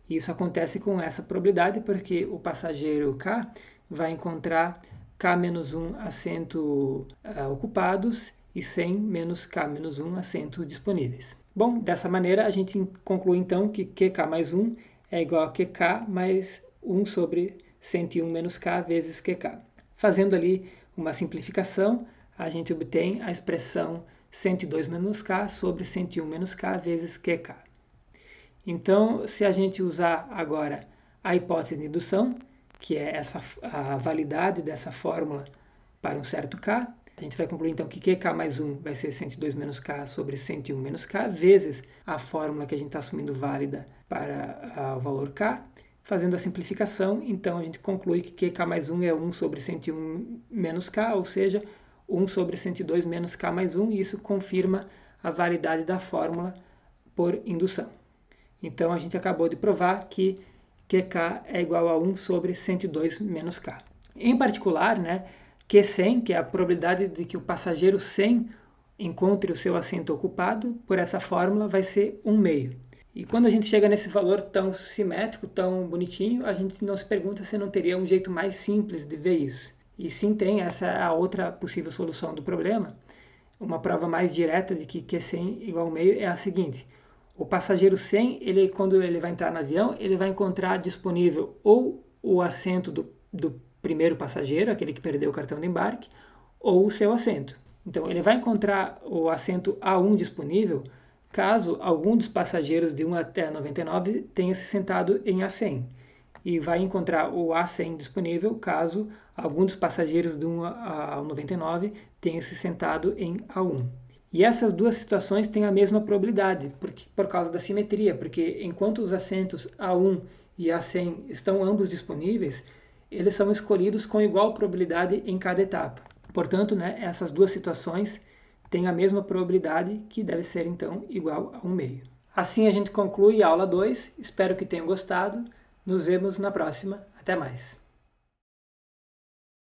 Isso acontece com essa probabilidade porque o passageiro K vai encontrar k-1 assento ocupados e 100 menos k-1 assento disponíveis. Bom, dessa maneira a gente conclui então que QK+1 é igual a QK mais 1 sobre 101 menos K vezes QK. Fazendo ali uma simplificação, a gente obtém a expressão 102 menos K sobre 101 menos K vezes QK. Então, se a gente usar agora a hipótese de indução, que é a validade dessa fórmula para um certo K, a gente vai concluir então que QK+1 vai ser 102 menos K sobre 101 menos K, vezes a fórmula que a gente está assumindo válida para o valor K. Fazendo a simplificação, então a gente conclui que QK+1 é 1 sobre 101 menos K, ou seja, 1 sobre 102 menos K+1, e isso confirma a validade da fórmula por indução. Então, a gente acabou de provar que QK é igual a 1 sobre 102 menos K. Em particular, né, Q100, que é a probabilidade de que o passageiro 100 encontre o seu assento ocupado, por essa fórmula vai ser 1/2. E quando a gente chega nesse valor tão simétrico, tão bonitinho, a gente não se pergunta se não teria um jeito mais simples de ver isso. E sim tem, essa é a outra possível solução do problema. Uma prova mais direta de que Q100 igual a 1/2 é a seguinte: o passageiro 100, quando ele vai entrar no avião, ele vai encontrar disponível ou o assento do primeiro passageiro, aquele que perdeu o cartão de embarque, ou o seu assento. Então, ele vai encontrar o assento A1 disponível caso algum dos passageiros de 1 até 99 tenha se sentado em A100. E vai encontrar o A100 disponível caso algum dos passageiros de 1 a 99 tenha se sentado em A1. E essas duas situações têm a mesma probabilidade, por causa da simetria, porque enquanto os assentos A1 e A100 estão ambos disponíveis, eles são escolhidos com igual probabilidade em cada etapa. Portanto, né, essas duas situações têm a mesma probabilidade, que deve ser então igual a 1/2. Assim a gente conclui a aula 2, espero que tenham gostado, nos vemos na próxima, até mais!